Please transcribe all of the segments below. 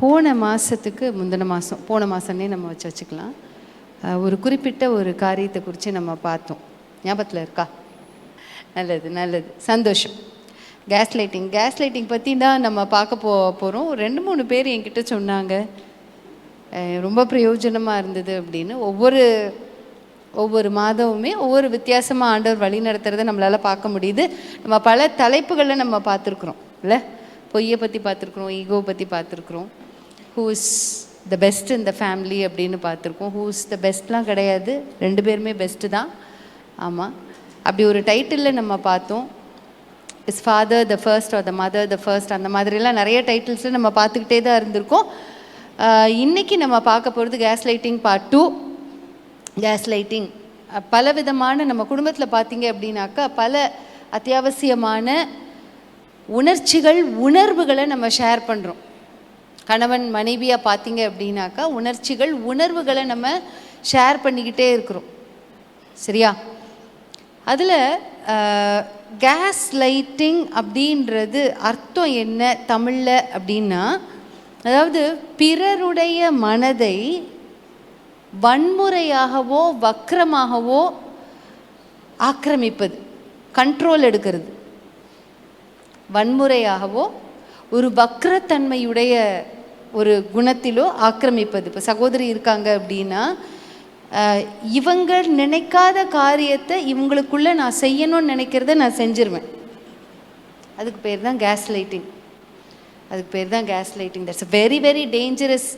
போன மாதத்துக்கு முந்தின மாதம், போன மாதம்னே நம்ம வச்சுக்கலாம், ஒரு குறிப்பிட்ட ஒரு காரியத்தை குறித்து நம்ம பார்த்தோம். ஞாபகத்தில் இருக்கா? நல்லது நல்லது, சந்தோஷம். கேஸ் லைட்டிங் பற்றி தான் நம்ம பார்க்க போகிறோம். 2-3 பேர் என்கிட்ட சொன்னாங்க ரொம்ப பிரயோஜனமாக இருந்தது அப்படின்னு. ஒவ்வொரு மாதமுமே ஒவ்வொரு வித்தியாசமாக ஆண்டவர் வழி நடத்துகிறத நம்மளால் பார்க்க முடியுது. நம்ம பல தலைப்புகளை நம்ம பார்த்துருக்குறோம் இல்லை? பொய்யை பற்றி பார்த்துருக்குறோம், ஈகோவை பற்றி பார்த்துருக்குறோம், who is the best in the family அப்படின்னு பார்த்துருக்கோம். ஹூ இஸ் த பெஸ்ட்லாம் கிடையாது, 2 பேருமே பெஸ்ட்டு தான். ஆமாம், அப்படி ஒரு டைட்டிலில் நம்ம பார்த்தோம். Is father the first R the mother the first, அந்த மாதிரிலாம் நிறைய டைட்டில்ஸில் நம்ம பார்த்துக்கிட்டே தான் இருந்திருக்கோம். இன்றைக்கி நம்ம பார்க்க போகிறது case lighting part 2. Case lighting பலவிதமான நம்ம குடும்பத்தில் பார்த்தீங்க அப்படின்னாக்கா பல அத்தியாவசியமான உணர்வுகளை நம்ம ஷேர் பண்ணுறோம். கணவன் மனைவியாக பார்த்தீங்க அப்படின்னாக்கா உணர்வுகளை நம்ம ஷேர் பண்ணிக்கிட்டே இருக்கிறோம். சரியா? அதில் கேஸ் லைட்டிங் அப்படின்றது அர்த்தம் என்ன தமிழில் அப்படின்னா, அதாவது பிறருடைய மனதை வன்முறையாகவோ வக்ரமாகவோ ஆக்கிரமிப்பது, கண்ட்ரோல் எடுக்கிறது. வன்முறையாகவோ ஒரு வக்ரத்தன்மையுடைய ஒரு குணத்திலோ ஆக்கிரமிப்பது. இப்போ சகோதரி இருக்காங்க அப்படின்னா, இவங்க நினைக்காத காரியத்தை இவங்களுக்குள்ளே நான் செய்யணும்னு நினைக்கிறத நான் செஞ்சிருவேன். அதுக்கு பேர் தான் case lighting. That's a very very dangerous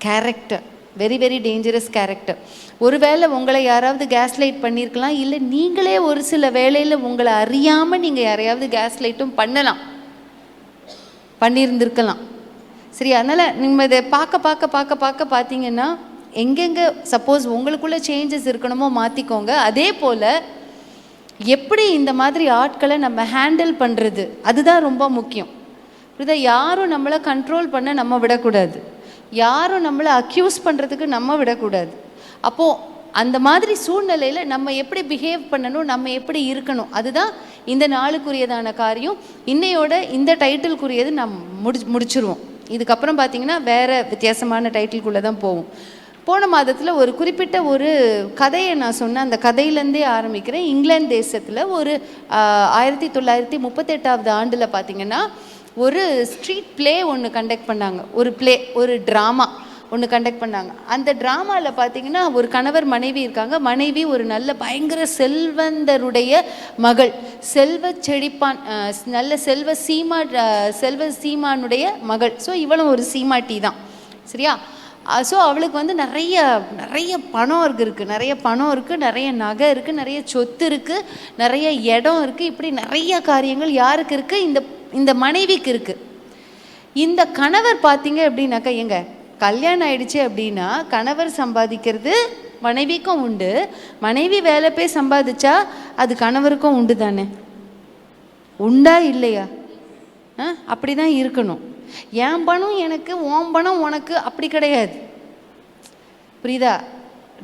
character. Very dangerous character. ஒருவேளை உங்களை யாராவது கேஸ் லைட் பண்ணியிருக்கலாம், இல்லை நீங்களே ஒரு சில வேளையில் உங்களை அறியாமல் நீங்கள் யாரையாவது கேஸ் லைட்டும் பண்ணியிருந்திருக்கலாம். சரி, அதனால் நீங்கள் இதை பார்க்க பார்த்தீங்கன்னா எங்கெங்கே சப்போஸ் உங்களுக்குள்ளே சேஞ்சஸ் இருக்கணுமோ மாற்றிக்கோங்க. அதே போல் எப்படி இந்த மாதிரி ஆட்களை நம்ம ஹேண்டில் பண்ணுறது, அதுதான் ரொம்ப முக்கியம். இதை யாரும் நம்மளை கண்ட்ரோல் பண்ண நம்ம விடக்கூடாது, யாரும் நம்மளை அக்யூஸ் பண்ணுறதுக்கு நம்ம விடக்கூடாது. அப்போது அந்த மாதிரி சூழ்நிலையில் நம்ம எப்படி பிஹேவ் பண்ணணும், நம்ம எப்படி இருக்கணும், அதுதான் இந்த நாளுக்குரியதான காரியம். இன்னையோட இந்த டைட்டிலுக்குரியது நம்ம முடிச்சிருவோம். இதுக்கப்புறம் பார்த்திங்கன்னா வேறு வித்தியாசமான டைட்டிலுக்குள்ளே தான் போவோம். போன மாதத்தில் ஒரு குறிப்பிட்ட ஒரு கதையை நான் சொன்னேன். அந்த கதையிலேருந்தே ஆரம்பிக்கிறேன். இங்கிலாந்து தேசத்தில் ஒரு 1938 ஆண்டில் பார்த்திங்கன்னா ஒரு ஸ்ட்ரீட் ப்ளே ஒன்று கண்டக்ட் பண்ணாங்க. ஒரு ட்ராமா ஒன்று கண்டக்ட் பண்ணாங்க. அந்த ட்ராமாவில் பார்த்திங்கன்னா ஒரு கணவர் மனைவி இருக்காங்க. மனைவி ஒரு நல்ல பயங்கர செல்வந்தருடைய மகள், செல்வ சீமானுடைய மகள். ஸோ இவளும் ஒரு சீமாட்டி தான். சரியா? ஸோ அவளுக்கு நிறைய பணம் இருக்குது, நிறைய நகை இருக்குது, நிறைய சொத்து இருக்குது, நிறைய இடம் இருக்குது. இப்படி நிறைய காரியங்கள் யாருக்கு இருக்குது? இந்த மனைவிக்கு இருக்குது. இந்த கணவர் பார்த்தீங்க அப்படின்னாக்கா, எங்க கல்யாணம் ஆயிடுச்சு அப்படின்னா கணவர் சம்பாதிக்கிறது மனைவிக்கும் உண்டு, மனைவி வேலை போய் சம்பாதிச்சா அது கணவருக்கும் உண்டு தானே? உண்டா இல்லையா? அப்படி தான் இருக்கணும். என் பணம் எனக்கு, உன் பணம் உனக்கு, அப்படி கிடையாது. புரியுதா?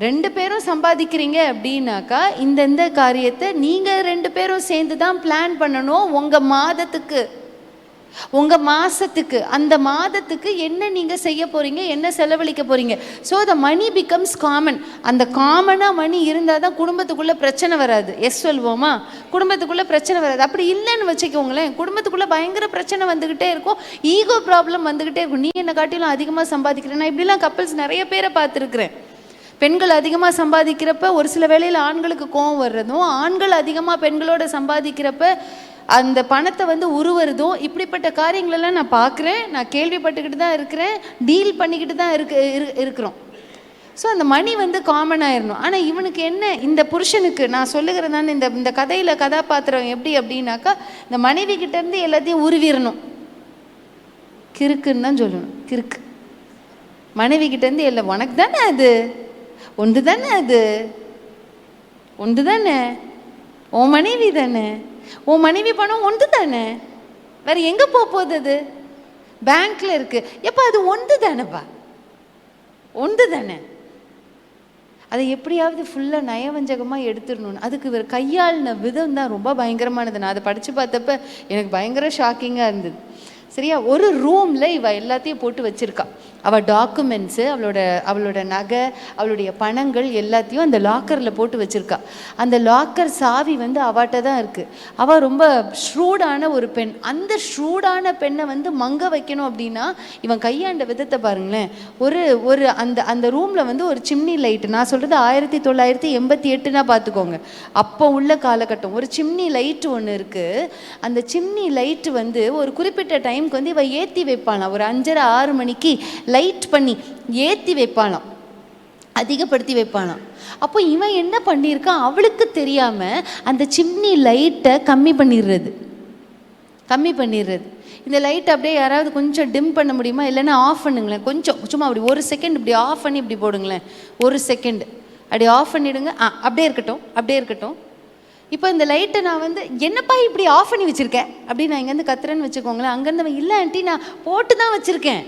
2 பேரும் சம்பாதிக்கிறீங்க அப்படின்னாக்கா இந்த காரியத்தை நீங்கள் 2 பேரும் சேர்ந்து தான் பிளான் பண்ணணும். உங்கள் மாதத்துக்கு, உங்கள் மாதத்துக்கு, அந்த மாதத்துக்கு என்ன நீங்கள் செய்ய போகிறீங்க, என்ன செலவழிக்க போகிறீங்க. So the money becomes common. அந்த காமனாக மணி இருந்தால் தான் குடும்பத்துக்குள்ளே பிரச்சனை வராது. சொல்வோமா? குடும்பத்துக்குள்ளே பிரச்சனை வராது. அப்படி இல்லைன்னு வச்சுக்கோங்களேன், குடும்பத்துக்குள்ளே பயங்கர பிரச்சனை வந்துக்கிட்டே இருக்கும், ஈகோ ப்ராப்ளம் வந்துக்கிட்டே இருக்கும். நீ என்னை காட்டிலும் அதிகமாக சம்பாதிக்கிறேன்னா, இப்படிலாம் கப்பல்ஸ் நிறைய பேரை பார்த்துருக்குறேன். பெண்கள் அதிகமாக சம்பாதிக்கிறப்ப ஒரு சில வேளையில் ஆண்களுக்கு கோவம் வர்றதும், ஆண்கள் அதிகமாக பெண்களோட சம்பாதிக்கிறப்ப அந்த பணத்தை உருவறதும், இப்படிப்பட்ட காரியங்களெல்லாம் நான் பார்க்குறேன், நான் கேள்விப்பட்டுக்கிட்டு தான் இருக்கிறேன், டீல் பண்ணிக்கிட்டு தான் இருக்கிறோம். ஸோ அந்த மணி காமன் ஆயிடணும். ஆனால் இவனுக்கு என்ன, இந்த புருஷனுக்கு நான் சொல்லுகிறதான இந்த கதையில் கதாபாத்திரம் எப்படி அப்படின்னாக்கா, இந்த மனைவி கிட்டேருந்து எல்லாத்தையும் உருவிடணும். கிறுக்குன்னு தான் சொல்லணும், கிறுக்கு. மனைவி கிட்டேருந்து எல்லாம் உனக்கு தானே, அது ஒன்று தானே, அது ஒன்று தானே, உன் மனைவி தானே, உன் மனைவி பணம் ஒன்று தானே, வேறு எங்கே போகுது, அது பேங்க்கில் இருக்குது. எப்போ அது ஒன்று தானேப்பா, ஒன்று தானே. அதை எப்படியாவது ஃபுல்லாக நயவஞ்சகமாக எடுத்துடணும்னு அதுக்கு இவர் கையாளின விதம் தான் ரொம்ப பயங்கரமானது. நான் அதை படித்து பார்த்தப்ப எனக்கு பயங்கர ஷாக்கிங்காக இருந்தது. சரியா? ஒரு ரூமில் இவ எல்லாத்தையும் போட்டு வச்சுருக்கா. அவள் டாக்குமெண்ட்ஸு, அவளோட நகை, அவளுடைய பணங்கள் எல்லாத்தையும் அந்த லாக்கரில் போட்டு வச்சுருக்கா. அந்த லாக்கர் சாவி வந்து அவட்ட தான் இருக்குது. அவள் ரொம்ப ஷ்ரூடான ஒரு பெண். அந்த ஷ்ரூடான பெண்ணை வந்து மங்க வைக்கணும் அப்படின்னா இவன் கையாண்ட விதத்தை பாருங்களேன். ஒரு அந்த ரூமில் வந்து ஒரு சிம்னி லைட்டு, நான் சொல்கிறது 1988 பார்த்துக்கோங்க, அப்போ உள்ள காலகட்டம். ஒரு சிம்னி லைட்டு ஒன்று இருக்குது. அந்த சிம்னி லைட்டு வந்து ஒரு குறிப்பிட்ட டைமுக்கு வந்து இவ ஏற்றி வைப்பாளாம். ஒரு 5:30 6 மணிக்கு லைட் பண்ணி ஏற்றி வைப்பாளாம், அதிகப்படுத்தி வைப்பாளாம். அப்போ இவன் என்ன பண்ணியிருக்கான், அவளுக்கு தெரியாமல் அந்த சிம்னி லைட்டை கம்மி பண்ணிடுறது. இந்த லைட் அப்படியே யாராவது கொஞ்சம் டிம் பண்ண முடியுமா? இல்லைன்னா ஆஃப் பண்ணுங்களேன், கொஞ்சம் சும்மா அப்படி 1 செகண்ட் இப்படி ஆஃப் பண்ணி இப்படி போடுங்களேன். 1 செகண்ட் அப்படி ஆஃப் பண்ணிவிடுங்க. அப்படியே இருக்கட்டும். இப்போ இந்த லைட்டை நான் வந்து என்னப்பா இப்படி ஆஃப் பண்ணி வச்சுருக்கேன் அப்படின்னு நான் இங்கேருந்து கத்துறேன்னு வச்சுக்கோங்களேன். அங்கேருந்து இல்லை ஆண்டி நான் போட்டு தான் வச்சுருக்கேன்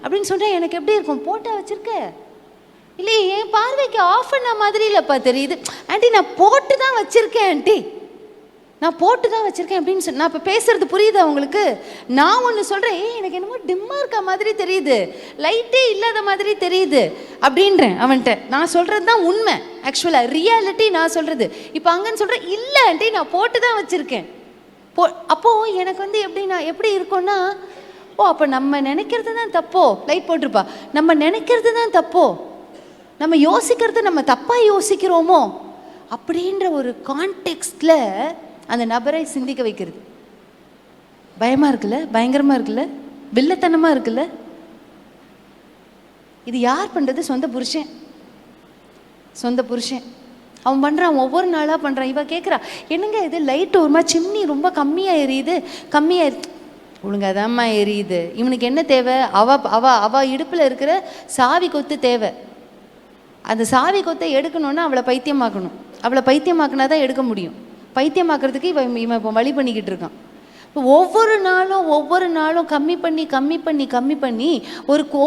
அப்படின்னு சொன்னால் எனக்கு எப்படி இருக்கும்? போட்டா வச்சுருக்க இல்லையே, என் பார்வைக்கு ஆஃப் பண்ண மாதிரி இல்லைப்பா தெரியுது. ஆண்டி நான் போட்டு தான் வச்சுருக்கேன் அப்படின்னு நான் இப்போ பேசுறது புரியுதா உங்களுக்கு? நான் ஒன்று சொல்கிறேன், எனக்கு என்னமோ டிம்மாக இருக்க மாதிரி தெரியுது, லைட்டே இல்லாத மாதிரி தெரியுது அப்படின்றேன் அவன்கிட்ட. நான் சொல்கிறது தான் உண்மை, ஆக்சுவலாக ரியாலிட்டி நான் சொல்கிறது. இப்போ அங்கன்னு சொல்கிறேன், இல்லை ஆண்டி நான் போட்டு தான் வச்சுருக்கேன். அப்போது எனக்கு வந்து எப்படி இருக்கும்னா, அப்போ நம்ம நினைக்கிறது தான் தப்போ? லைட் போட்டிருப்பா, நம்ம நினைக்கிறது தான் தப்போ? நம்ம யோசிக்கிறது நம்ம தப்பாக யோசிக்கிறோமோ அப்படின்ற ஒரு கான்டெக்ஸ்டில் அந்த நபரை சிந்திக்க வைக்கிறது. பயமாக இருக்குல்ல, பயங்கரமாக இருக்குல்ல, வில்லத்தனமாக இருக்குல்ல. இது யார் பண்ணுறது? சொந்த புருஷன் அவன் பண்ணுறான், ஒவ்வொரு நாளாக பண்ணுறான். இவன் கேட்குறா, என்னங்க இது லைட்டு ஒரு மாதிரி சிம்னி ரொம்ப கம்மியாக எரியுது. ஒழுங்காக தான்மா எரியுது. இவனுக்கு என்ன தேவை? அவ இடுப்பில் இருக்கிற சாவி கொத்து தேவை. அந்த சாவி கொத்தை எடுக்கணுன்னா அவளை பைத்தியமாக்குனா தான் எடுக்க முடியும். பைத்தியமாக்குறதுக்கு இவன் இப்போ வழி பண்ணிக்கிட்டு இருக்கான். ஒவ்வொரு நாளும் கம்மி பண்ணி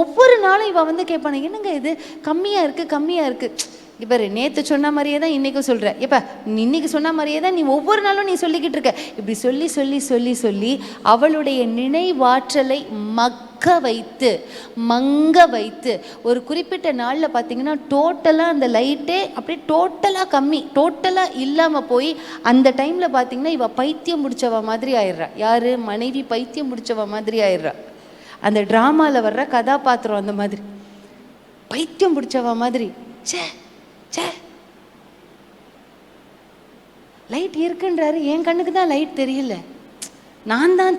ஒவ்வொரு நாளும் இவன் வந்து கேட்பானே, என்னங்க இது கம்மியாக இருக்குது. இப்போ நேற்று சொன்ன மாதிரியே தான் இன்றைக்கும் சொல்கிறேன். இப்போ இன்னைக்கு சொன்ன மாதிரியே தான் நீ ஒவ்வொரு நாளும் நீ சொல்லிக்கிட்டு இருக்க. இப்படி சொல்லி அவளுடைய நினைவாற்றலை மங்க வைத்து ஒரு குறிப்பிட்ட நாளில் பார்த்தீங்கன்னா டோட்டலாக அந்த லைட்டே அப்படியே டோட்டலாக இல்லாமல் போய் அந்த டைமில் பார்த்தீங்கன்னா இவள் பைத்தியம் பிடிச்சவ மாதிரி ஆயிடுறா. யார்? மனைவி பைத்தியம் பிடிச்சவ மாதிரி ஆயிடுறா. அந்த ட்ராமாவில் வர்ற கதாபாத்திரம் அந்த மாதிரி பைத்தியம் பிடிச்சவ மாதிரி. லைட் இருக்குன்றாரு, என் கண்ணுக்கு தான் லைட் தெரியல, நான் தான்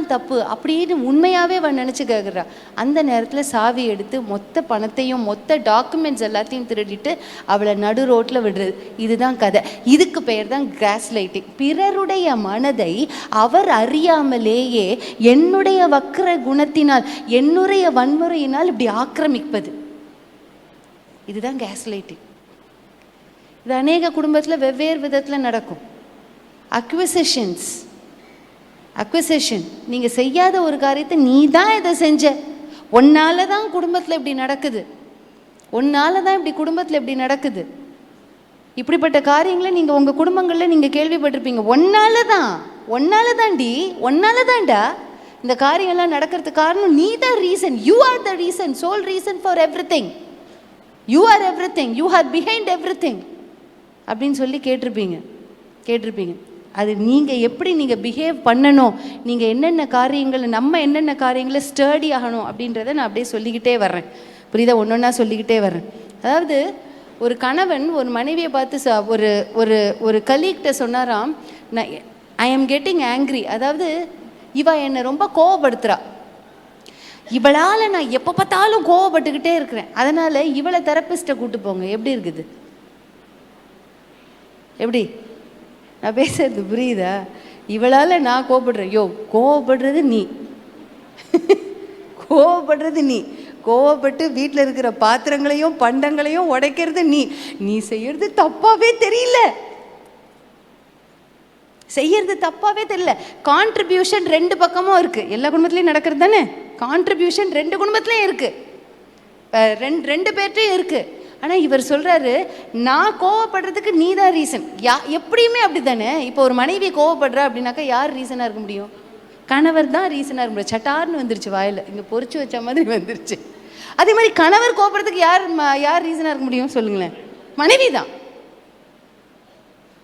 தப்பு அப்படின்னு உண்மையாகவே அவன் நினச்சி கேட்குறா. அந்த நேரத்தில் சாவி எடுத்து மொத்த பணத்தையும் மொத்த டாக்குமெண்ட்ஸ் எல்லாத்தையும் திருடிட்டு அவளை நடு ரோட்டில் விடுறது. இதுதான் கதை. இதுக்கு பெயர் தான் கேஸ் லைட்டிங். பிறருடைய மனதை அவர் அறியாமலேயே என்னுடைய வக்ர குணத்தினால், என்னுடைய வன்முறையினால் இப்படி ஆக்கிரமிப்பது. இதுதான் கேஸ் லைட்டிங். இது அநேக குடும்பத்தில் வெவ்வேறு விதத்தில் நடக்கும். அக்விசிஷன், நீங்கள் செய்யாத ஒரு காரியத்தை நீ தான் இதை செஞ்ச, ஒன்னால தான் குடும்பத்தில் இப்படி நடக்குது, இப்படிப்பட்ட காரியங்களை நீங்கள் உங்கள் குடும்பங்களில் நீங்கள் கேள்விப்பட்டிருப்பீங்க. ஒன்னால தான்டா இந்த காரியங்கள்லாம் நடக்கிறதுக்கு காரணம் நீ தான் reason. You are the reason, soul reason for everything. You are everything, you are behind everything அப்படின்னு சொல்லி கேட்டிருப்பீங்க. அது நீங்கள் எப்படி நீங்கள் பிஹேவ் பண்ணணும், நீங்கள் நம்ம என்னென்ன காரியங்களை ஸ்டடி ஆகணும் அப்படின்றத நான் அப்படியே சொல்லிக்கிட்டே வர்றேன். புரியுதா? ஒன்றா சொல்லிக்கிட்டே வர்றேன். அதாவது ஒரு கணவன் ஒரு மனைவியை பார்த்து ஒரு கலீக்கிட்ட சொன்னாராம், ஐ எம் கெட்டிங் ஆங்க்ரி. அதாவது இவ என்னை ரொம்ப கோவப்படுத்துகிறா, இவளால் நான் எப்போ பார்த்தாலும் கோவப்பட்டுக்கிட்டே இருக்கிறேன், அதனால் இவளை தெரப்பிஸ்ட்டை கூட்டு போங்க. எப்படி இருக்குது? எப்படி நான் பேசுறது புரியுதா? இவளால் நான் கோவப்படுறேன். கோவப்படுறது நீ கோவப்பட்டு வீட்டில் இருக்கிற பாத்திரங்களையும் பண்டங்களையும் உடைக்கிறது நீ செய்யறது தப்பாவே தெரியல. கான்ட்ரிபியூஷன் 2 பக்கமும் இருக்கு. எல்லா குடும்பத்திலையும் நடக்கிறது தானே. கான்ட்ரிபியூஷன் 2 குடும்பத்திலையும் இருக்கு, 2 பேர்ட்டையும் இருக்கு. ஆனால் இவர் சொல்கிறாரு, நான் கோவப்படுறதுக்கு நீ தான் ரீசன். எப்படியுமே அப்படி தானே. இப்போ ஒரு மனைவி கோவப்படுறா அப்படின்னாக்கா யார் ரீசனாக இருக்க முடியும்? கணவர் தான் ரீசனாக இருக்க முடியும். சட்டார்னு வந்துருச்சு வாயில், இங்கே பொறிச்சு வச்ச மாதிரி வந்துருச்சு. அதே மாதிரி கணவர் கோவப்படுறதுக்கு யார் ரீசனாக இருக்க முடியும் சொல்லுங்களேன்? மனைவி தான்.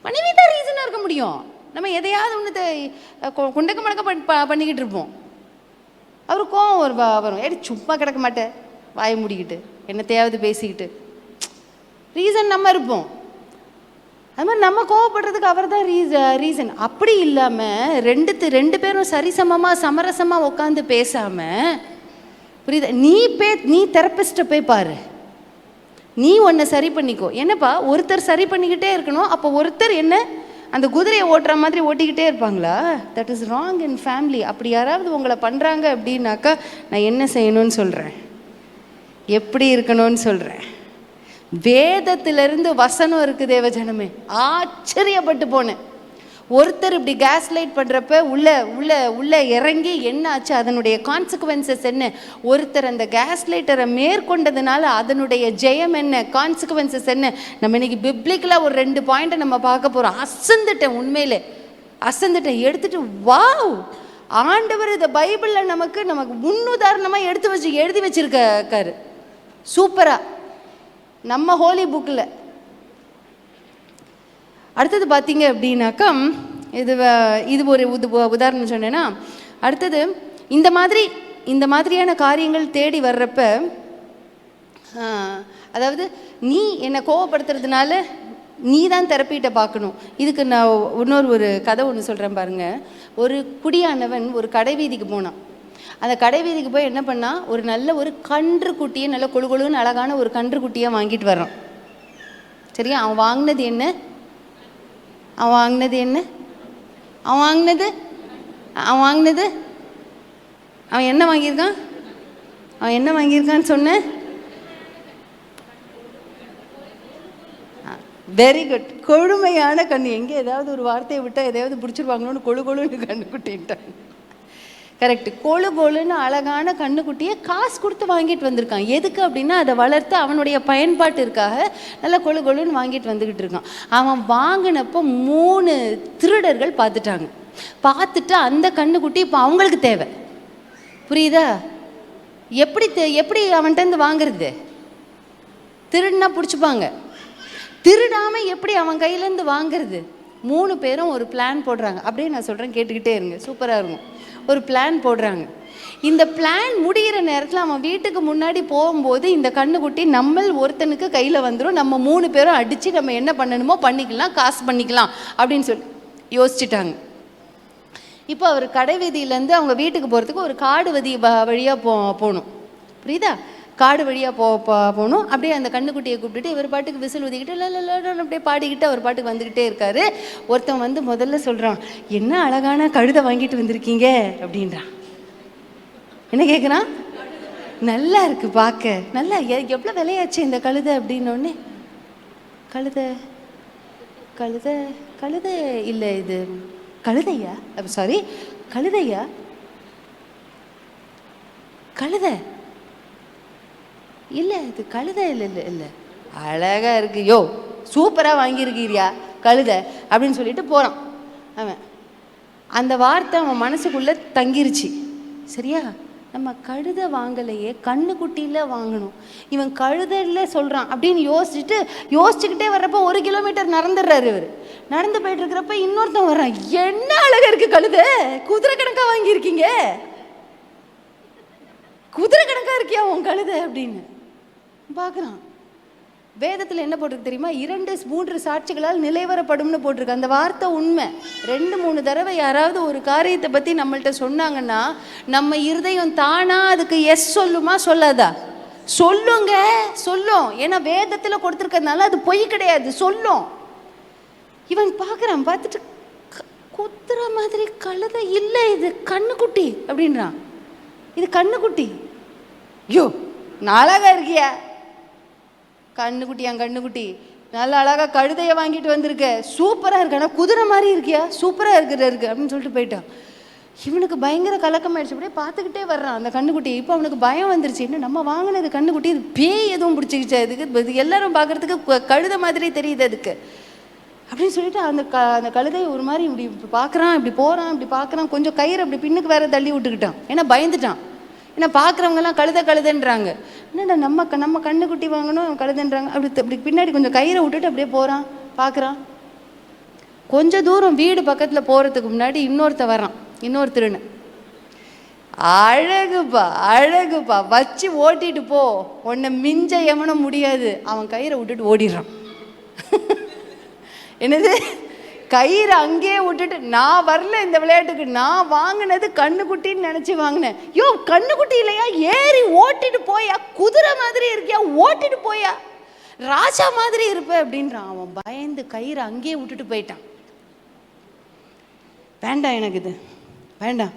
மனைவி தான் ரீசனாக இருக்க முடியும். நம்ம எதையாவது ஒன்று குண்டக்க மடக்க பண்ணிக்கிட்டு இருப்போம். அவரு கோவம் வரும். சும்மா கிடக்க மாட்டேன், வாயை மூடிக்கிட்டு என்னத்தையாவது பேசிக்கிட்டு ரீசன் நம்ம இருப்போம். அது மாதிரி நம்ம கோவப்படுறதுக்கு அவர் தான் ரீசன். அப்படி இல்லாமல் ரெண்டு பேரும் சரிசமமாக சமரசமாக உட்காந்து பேசாமல், புரியுதா, நீ தெரப்பிஸ்ட்டை போய் பாரு, நீ ஒன்றை சரி பண்ணிக்கோ. என்னப்பா ஒருத்தர் சரி பண்ணிக்கிட்டே இருக்கணும், அப்போ ஒருத்தர் என்ன அந்த குதிரையை ஓட்டுற மாதிரி ஓட்டிக்கிட்டே இருப்பாங்களா? That is wrong in family. அப்படி யாராவது உங்களை பண்ணுறாங்க அப்படின்னாக்கா நான் என்ன செய்யணும்னு சொல்கிறேன், எப்படி இருக்கணும்னு சொல்கிறேன். வேதத்திலிருந்து வசனம் இருக்குது தேவஜனமே. ஆச்சரியப்பட்டு போனேன். ஒருத்தர் இப்படி கேஸ் லைட் பண்ணுறப்ப உள்ள இறங்கி என்ன ஆச்சு, அதனுடைய கான்சிக்வன்சஸ் என்ன, ஒருத்தர் அந்த கேஸ் லைட்டரை மேற்கொண்டதுனால அதனுடைய ஜெயம் என்ன, கான்சிக்வன்சஸ் என்ன. நம்ம இன்னைக்கு பிப்ளிக்கலாக ஒரு 2 பாயிண்ட்டை நம்ம பார்க்க போகிறோம். அசந்துட்டேன், உண்மையிலே அசந்துட்டேன். எடுத்துட்டு வாவ், ஆண்டவர் இந்த பைபிளில் நமக்கு முன்னுதாரணமாக எழுதி வச்சிருக்காரு சூப்பராக நம்ம ஹோலி புக்கில். அடுத்தது பார்த்தீங்க அப்படின்னாக்கா, இது ஒரு உதாரணம் சொன்னேன்னா, அடுத்தது இந்த மாதிரியான காரியங்கள் தேடி வர்றப்ப, அதாவது நீ என்னை கோவப்படுத்துறதுனால நீ தான் தெரப்பிகிட்ட பார்க்கணும். இதுக்கு நான் ஒரு கதை ஒன்று சொல்கிறேன் பாருங்கள். ஒரு குடியானவன் ஒரு கடை வீதிக்கு போனான். அந்த கடை வீதிக்கு போய் என்ன பண்ணால், ஒரு கன்று குட்டியை, நல்ல கொழுன்னு அழகான ஒரு கன்று குட்டியை வாங்கிட்டு வர்றான். சரியா? அவன் வாங்கினது என்ன வாங்கியிருக்கான்னு சொன்ன? Very good. கொழுமையான கண்ணு. எங்கே ஏதாவது ஒரு வார்த்தையை விட்டால் எதையாவது பிடிச்சிருவாங்களோன்னு கொழுன்னு கண்ணுக்குட்டின்ட்டான். கரெக்டு. கொழுன்னு அழகான கண்ணுக்குட்டியை காசு கொடுத்து வாங்கிட்டு வந்திருக்கான். எதுக்கு அப்படின்னா, அதை வளர்த்து அவனுடைய பயன்பாட்டிற்காக நல்லா கொழுன்னு வாங்கிட்டு வந்துக்கிட்டு இருக்கான். அவன் வாங்கினப்போ 3 திருடர்கள் பார்த்துட்டு அந்த கண்ணுக்குட்டி இப்போ அவங்களுக்கு தேவை. புரியுதா? எப்படி அவன்கிட்ட வாங்குறது? திருடுனா பிடிச்சிப்பாங்க. திருடாமல் எப்படி அவன் கையிலேருந்து வாங்குறது? 3 பேரும் ஒரு பிளான் போடுறாங்க. அப்படியே நான் சொல்கிறேன், கேட்டுக்கிட்டே இருங்க, சூப்பராக இருக்கும். ஒரு பிளான் போடுறாங்க. இந்த பிளான் முடிகிற நேரத்தில் அவன் வீட்டுக்கு முன்னாடி போகும்போது இந்த கண்ணுக்குட்டி ஒருத்தனுக்கு கையில் வந்துடும். நம்ம 3 பேரும் அடித்து நம்ம என்ன பண்ணணுமோ பண்ணிக்கலாம், காசு பண்ணிக்கலாம் அப்படின்னு சொல்லி யோசிச்சுட்டாங்க. இப்போ அவர் கடை வீதியிலேருந்து அவங்க வீட்டுக்கு போகிறதுக்கு ஒரு காடு வழியாக போகணும். புரியுதா? காடு வழியாக போகணும். அப்படியே அந்த கண்ணுக்குட்டியை கூப்பிட்டுட்டு இவர் பாட்டுக்கு விசில் ஊதிக்கிட்டு அப்படியே பாடிக்கிட்டு அவர் பாட்டுக்கு வந்துக்கிட்டே இருக்காரு. ஒருத்தன் முதல்ல சொல்கிறான், என்ன அழகான கழுதை வாங்கிட்டு வந்திருக்கீங்க அப்படின்றான். என்ன கேட்குறான்? நல்லா இருக்கு பார்க்க, நல்லா, எவ்வளோ விலையாச்சு இந்த கழுதை அப்படின்னோடனே, கழுதை இல்லை, இது கழுதையா, சாரி கழுதையா, கழுதை இல்லை, இது கழுதை இல்லை, அழகாக இருக்கு, யோ சூப்பராக வாங்கியிருக்கிறியா கழுதை அப்படின்னு சொல்லிட்டு போகிறான் அவன். அந்த வார்த்தை அவன் மனசுக்குள்ளே தங்கிருச்சு. சரியா? நம்ம கழுதை வாங்கலையே, கண்ணுக்குட்டியில் வாங்கணும். இவன் கழுதையில் சொல்கிறான் அப்படின்னு யோசிச்சுக்கிட்டே வர்றப்போ 1 கிலோமீட்டர் நடந்துடுறாரு. இவர் நடந்து போயிட்டு இருக்கிறப்ப இன்னொருத்தன் வர்றான். என்ன அழகாக இருக்குது கழுதை, குதிரை கணக்காக வாங்கியிருக்கீங்க, குதிரை கணக்காக இருக்கியா உன் கழுதை அப்படின்னு பார்க்குறான். வேதத்தில் என்ன போட்டிருக்கு தெரியுமா? 2-3 சாட்சிகளால் நிலைவரப்படும்னு போட்டிருக்கு. அந்த வார்த்தை உண்மை. 2-3 தடவை யாராவது ஒரு காரியத்தை பற்றி நம்மள்கிட்ட சொன்னாங்கன்னா நம்ம இருதயம் தானா அதுக்கு எஸ் சொல்லுமா சொல்லாதா? சொல்லும். ஏன்னா வேதத்தில் கொடுத்துருக்கிறதுனால அது பொய் கிடையாது, சொல்லும். இவன் பார்க்குறான், பார்த்துட்டு குத்துற மாதிரி கழுதை இல்லை, இது கண்ணுக்குட்டி அப்படின்றான். இது கண்ணுக்குட்டி. ஐயோ அழகா இருக்கியா கண்ணுக்குட்டி, நல்லா அழகாக கழுதையை வாங்கிட்டு வந்திருக்க, சூப்பராக இருக்கு, ஆனால் குதிரை மாதிரி இருக்கியா, சூப்பராக இருக்கு அப்படின்னு சொல்லிட்டு போயிட்டான். இவனுக்கு பயங்கர கலக்கமாயிடுச்சு. அப்படியே பார்த்துக்கிட்டே வர்றான் அந்த கண்ணுக்குட்டியை. இப்போ அவனுக்கு பயம் வந்துருச்சு, என்ன நம்ம வாங்கினது கண்ணுக்குட்டி, இது பேய் எதுவும் பிடிச்சிக்கிச்சா, இதுக்கு எல்லாரும் பார்க்குறதுக்கு கழுத மாதிரி தெரியுது அதுக்கு அப்படின்னு சொல்லிட்டு அந்த கழுதையை ஒரு மாதிரி இப்படி பார்க்குறான், இப்படி போகிறான், இப்படி பார்க்குறான். கொஞ்சம் கயிறு அப்படி பின்னுக்கு வேற தள்ளி விட்டுக்கிட்டான், ஏன்னா பயந்துட்டான். ஏன்னா பார்க்குறவங்கலாம் கழுதைன்றாங்க, என்னடா நம்ம கண்ணுக்குட்டி வாங்கணும் கழுதைன்றாங்க. அப்படி பின்னாடி கொஞ்சம் கயிறை விட்டுட்டு அப்படியே போகிறான், பார்க்குறான். கொஞ்சம் தூரம் வீடு பக்கத்தில் போகிறதுக்கு முன்னாடி இன்னொருத்தருன்னு அழகுப்பா வச்சு ஓட்டிட்டு போ, உன்னை மிஞ்ச எவனும் முடியாது. அவன் கயிறை விட்டுட்டு ஓடிடுறான். என்னது, கயிறு அங்கேயே விட்டுட்டு, நான் வரல இந்த விளையாட்டுக்கு, நான் வாங்கினது கண்ணுக்குட்டின்னு நினச்சி வாங்கினேன். யோ கண்ணுக்குட்டி இல்லையா, ஏறி ஓட்டிட்டு போயா, குதிரை மாதிரி இருக்கியா, ஓட்டிட்டு போயா, ராஜா மாதிரி இருப்ப அப்படின்றான். அவன் பயந்து கயிறு அங்கேயே விட்டுட்டு போயிட்டான். வேண்டாம், எனக்கு இது வேண்டாம்,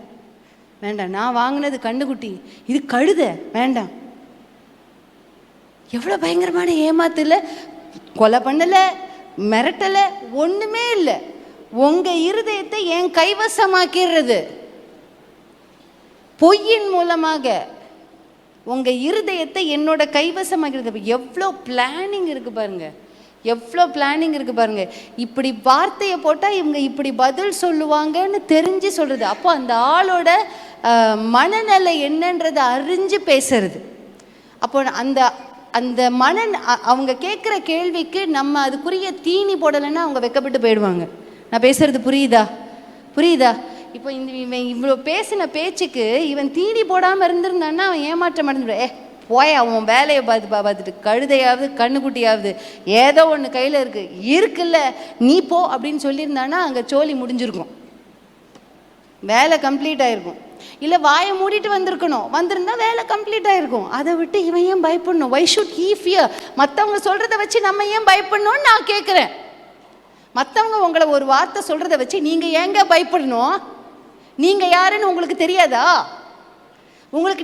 நான் வாங்கினது கண்ணுக்குட்டி, இது கழுத, வேண்டாம். எவ்வளோ பயங்கரமான ஏமாத்துல, கொலை பண்ணலை, மிரட்டலை, ஒன்றுமே இல்லை. உங்கள் இருதயத்தை என் கைவசமாக்கிறது பொய்யின் மூலமாக, உங்கள் இருதயத்தை என்னோட கைவசமாக்கிறது. எவ்வளோ பிளானிங் இருக்குது பாருங்க, எவ்வளோ பிளானிங் இருக்குது பாருங்க. இப்படி வார்த்தையை போட்டால் இவங்க இப்படி பதில் சொல்லுவாங்கன்னு தெரிஞ்சு சொல்கிறது. அப்போ அந்த ஆளோட மனநிலை என்னன்றதை அறிஞ்சு பேசுறது. அப்போ அந்த அவங்க கேட்குற கேள்விக்கு நம்ம அதுக்குரிய தீனி போடலைன்னா அவங்க வெக்கப்பட்டு போயிடுவாங்க. நான் பேசுறது புரியுதா? இப்போ இவன் இவ்வளோ பேசின பேச்சுக்கு இவன் தீனி போடாமல் இருந்திருந்தான்னா அவன் ஏமாற்றம் அடைஞ்சிடுவா. போய் அவன் வேலையை பார்த்துட்டு கழுதையாவது கண்ணுக்குட்டியாவது ஏதோ ஒன்று கையில் இருக்குல்ல நீ போ அப்படின்னு சொல்லியிருந்தானா அங்கே சோலி முடிஞ்சிருக்கும், வேலை கம்ப்ளீட் ஆகிருக்கும். இல்லை வாயை மூடிட்டு வந்திருந்தா வேலை கம்ப்ளீட் ஆகிருக்கும். அதை விட்டு இவன் ஏன் பயப்படணும்? Why should he fear? மற்றவங்க சொல்கிறத வச்சு நம்ம ஏன் பயப்படணும்னு நான் கேட்குறேன். மற்றவங்க உங்களை ஒரு வார்த்தை சொல்கிறத வச்சு நீங்கள் ஏங்க பயப்படணும்? நீங்கள் யாருன்னு உங்களுக்கு தெரியாதா?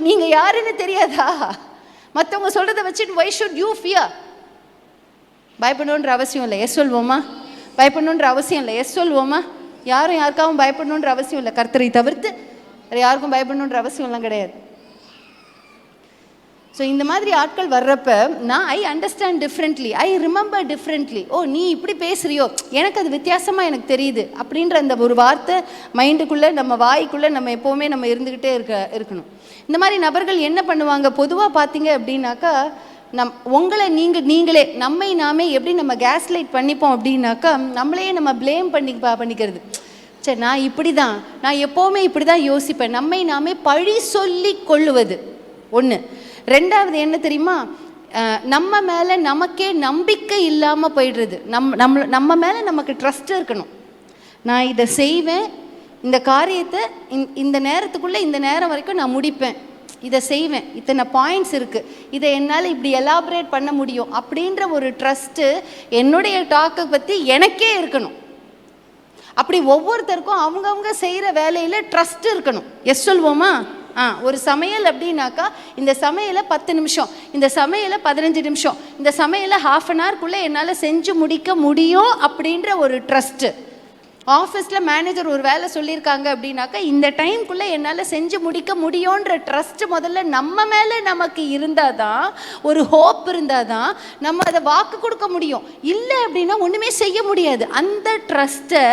நீங்கள் யாருன்னு தெரியாதா? மற்றவங்க சொல்கிறத வச்சுட்டு வை ஷுட் யூ ஃபியர்? பயப்படணுன்ற அவசியம் இல்லை, எஸ் சொல்வோமா? பயப்படணுன்ற அவசியம் இல்லை, எஸ் சொல்வோமா? யாரும் யாருக்காகவும் பயப்படணுன்ற அவசியம் இல்லை, கர்த்தரை தவிர்த்து யாருக்கும் பயப்படணுன்ற அவசியம்லாம் கிடையாது. ஸோ இந்த மாதிரி ஆட்கள் வர்றப்ப நான் I understand differently, I remember differently. ஓ நீ இப்படி பேசுறியோ, எனக்கு அது வித்தியாசமாக எனக்கு தெரியுது அப்படின்ற அந்த ஒரு வார்த்தை மைண்டுக்குள்ளே, நம்ம வாய்க்குள்ளே நம்ம எப்போவுமே நம்ம இருந்துக்கிட்டே இருக்கணும். இந்த மாதிரி நபர்கள் என்ன பண்ணுவாங்க பொதுவாக பார்த்தீங்க அப்படின்னாக்கா, உங்களை நீங்களே நாமே எப்படி நம்ம கேஸ் லைட் பண்ணிப்போம் அப்படின்னாக்கா, நம்மளையே நம்ம ப்ளேம் பண்ணிக்கிறது. சரி நான் இப்படி தான், நான் எப்போவுமே இப்படி தான் யோசிப்பேன், நம்மை நாமே பழி சொல்லி கொள்ளுவது ஒன்று. ரெண்டாவது என்ன தெரியுமா, நம்ம மேலே நமக்கே நம்பிக்கை இல்லாமல் போயிடுறது. நம்ம மேலே நமக்கு ட்ரஸ்ட் இருக்கணும். நான் இதை செய்வேன், இந்த காரியத்தை இந்த நேரத்துக்குள்ளே இந்த நேரம் வரைக்கும் நான் முடிப்பேன், இதை செய்வேன், இத்தனை பாயிண்ட்ஸ் இருக்குது, இதை என்னால் இப்படி எலாபரேட் பண்ண முடியும் அப்படின்ற ஒரு ட்ரஸ்ட்டு என்னுடைய டாக்கை பற்றி எனக்கே இருக்கணும். அப்படி ஒவ்வொருத்தருக்கும் அவங்கவுங்க செய்கிற வேலையில் ட்ரஸ்ட் இருக்கணும். எஸ் சொல்வோமா? ஒரு சமையல் அப்படின்னாக்கா, இந்த சமையலை 10 நிமிஷம், இந்த சமையலை 15 நிமிஷம், இந்த சமையலை ½ அன் ஹவர்க்குள்ளே என்னால் செஞ்சு முடிக்க முடியும் அப்படின்ற ஒரு ட்ரஸ்ட்டு. ஆஃபீஸில் மேனேஜர் ஒரு வேலை சொல்லியிருக்காங்க அப்படின்னாக்கா, இந்த டைம்குள்ளே என்னால் செஞ்சு முடிக்க முடியுன்ற ட்ரஸ்ட்டு முதல்ல நம்ம மேலே நமக்கு இருந்தால் தான், ஒரு ஹோப் இருந்தால் தான் நம்ம அதை வாக்கு கொடுக்க முடியும். இல்லை அப்படின்னா ஒன்றுமே செய்ய முடியாது. அந்த ட்ரஸ்ட்டை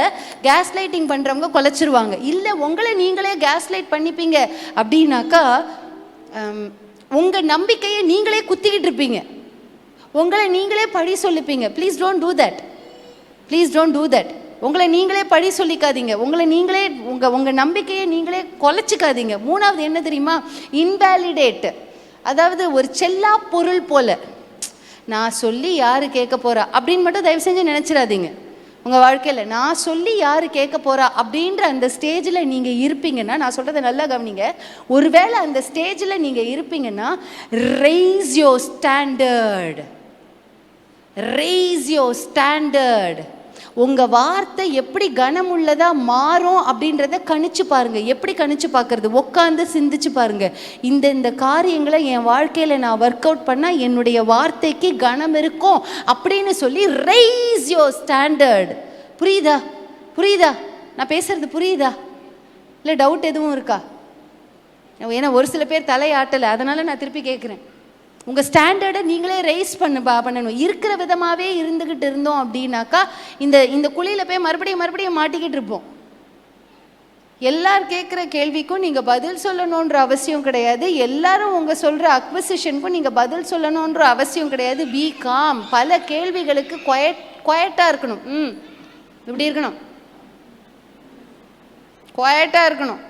கேஸ் லைட்டிங் பண்ணுறவங்க குலைச்சிருவாங்க. இல்லை உங்களை நீங்களே கேஸ் லைட் பண்ணிப்பீங்க அப்படின்னாக்கா, உங்கள் நம்பிக்கையை நீங்களே குத்திக்கிட்டு இருப்பீங்க, உங்களை நீங்களே பழி சொல்லிப்பீங்க. Please don't do that. உங்களை நீங்களே பழி சொல்லிக்காதீங்க, உங்களை நீங்களே உங்கள் நம்பிக்கையை நீங்களே குலைச்சிக்காதீங்க. மூணாவது என்ன தெரியுமா, இன்வேலிடேட். அதாவது ஒரு செல்லா பொருள் போல், நான் சொல்லி யார் கேட்க போகிறா அப்படின்னு மட்டும் தயவு செஞ்சு நினச்சிடாதீங்க. உங்கள் வாழ்க்கையில் நான் சொல்லி யார் கேட்க போகிறா அப்படின்ற அந்த ஸ்டேஜில் நீங்கள் இருப்பீங்கன்னா, நான் சொல்கிறத நல்லா கவனிங்க, ஒருவேளை அந்த ஸ்டேஜில் நீங்கள் இருப்பீங்கன்னா, raise your standard. உங்கள் வார்த்தை எப்படி கனமுள்ளதாக மாறும் அப்படின்றத கணிச்சு பாருங்கள். எப்படி கணிச்சு பார்க்குறது? உட்காந்து சிந்திச்சு பாருங்கள். இந்த காரியங்களை என் வாழ்க்கையில் நான் ஒர்க் அவுட் பண்ணால் என்னுடைய வார்த்தைக்கு கனம் இருக்கும் அப்படின்னு சொல்லி raise your standard. புரியுதா? நான் பேசுறது புரியுதா? இல்லை டவுட் எதுவும் இருக்கா? ஏன்னா ஒரு சில பேர் தலையாட்டலை, அதனால் நான் திருப்பி கேட்குறேன். உங்கள் ஸ்டாண்டர்டை நீங்களே ரைஸ் பண்ணணும். இருக்கிற விதமாகவே இருந்துக்கிட்டு இருந்தோம் அப்படின்னாக்கா இந்த குழியில் போய் மறுபடியும் மாட்டிக்கிட்டு இருப்போம். எல்லாரும் கேட்குற கேள்விக்கும் நீங்கள் பதில் சொல்லணுன்ற அவசியம் கிடையாது. எல்லாரும் உங்கள் சொல்கிற அக்வசிஷனுக்கும் நீங்கள் பதில் சொல்லணுன்ற அவசியம் கிடையாது. Be calm. பல கேள்விகளுக்கு குவைட்டாக இருக்கணும். இப்படி இருக்கணும், குவைட்டாக இருக்கணும்,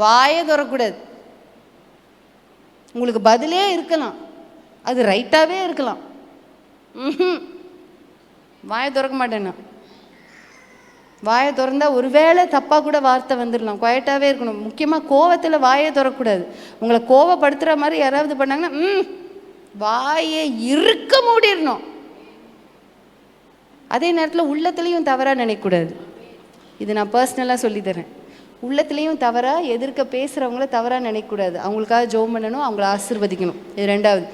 வாயை திறக்கூடாது. உங்களுக்கு பதிலே இருக்கலாம், அது ரைட்டாகவே இருக்கலாம். வாயை திறக்க மாட்டேன்னா, வாயை திறந்தா ஒருவேளை தப்பாக கூட வார்த்தை வந்துடலாம். குவைட்டாகவே இருக்கணும். முக்கியமாக கோவத்தில் வாயை திறக்கக்கூடாது. உங்களை கோவப்படுத்துகிற மாதிரி யாராவது பண்ணாங்கன்னா வாயை இருக்க மூடிடணும். அதே நேரத்தில் உள்ளத்துலேயும் தவறாக நினைக்கக்கூடாது. இது நான் பர்சனலாக சொல்லித்தரேன். உள்ளத்துலேயும் தவறாக எதிர்க்க பேசுகிறவங்கள தவறாக நினைக்கக்கூடாது. அவங்களுக்காக ஜெபம் பண்ணணும், அவங்கள ஆசீர்வதிக்கணும். இது ரெண்டாவது.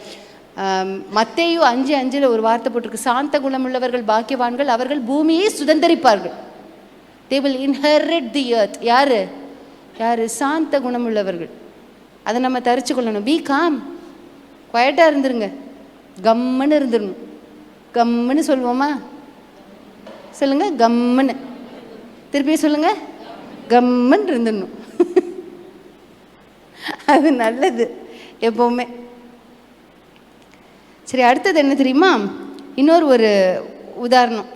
மத்தேயு 5:5 ஒரு வார்த்தை போட்டிருக்கு, சாந்த குணமுள்ளவர்கள் பாக்கியவான்கள், அவர்கள் பூமியை சுதந்தரிப்பார்கள். they will inherit the earth. யாரு? சாந்த குணமுள்ளவர்கள். அதை நம்ம தரிச்சு கொள்ளணும். B com. குவைட்டாக இருந்துருங்க, கம்முன்னு இருந்துடணும். கம்முன்னு சொல்லுவோமா? சொல்லுங்க, கம்முன்னு. திருப்பி சொல்லுங்க, கம்முன்னு இருந்துடணும். அது நல்லது எப்பவுமே. சரி, அடுத்தது என்ன தெரியுமா? இன்னொரு ஒரு உதாரணம்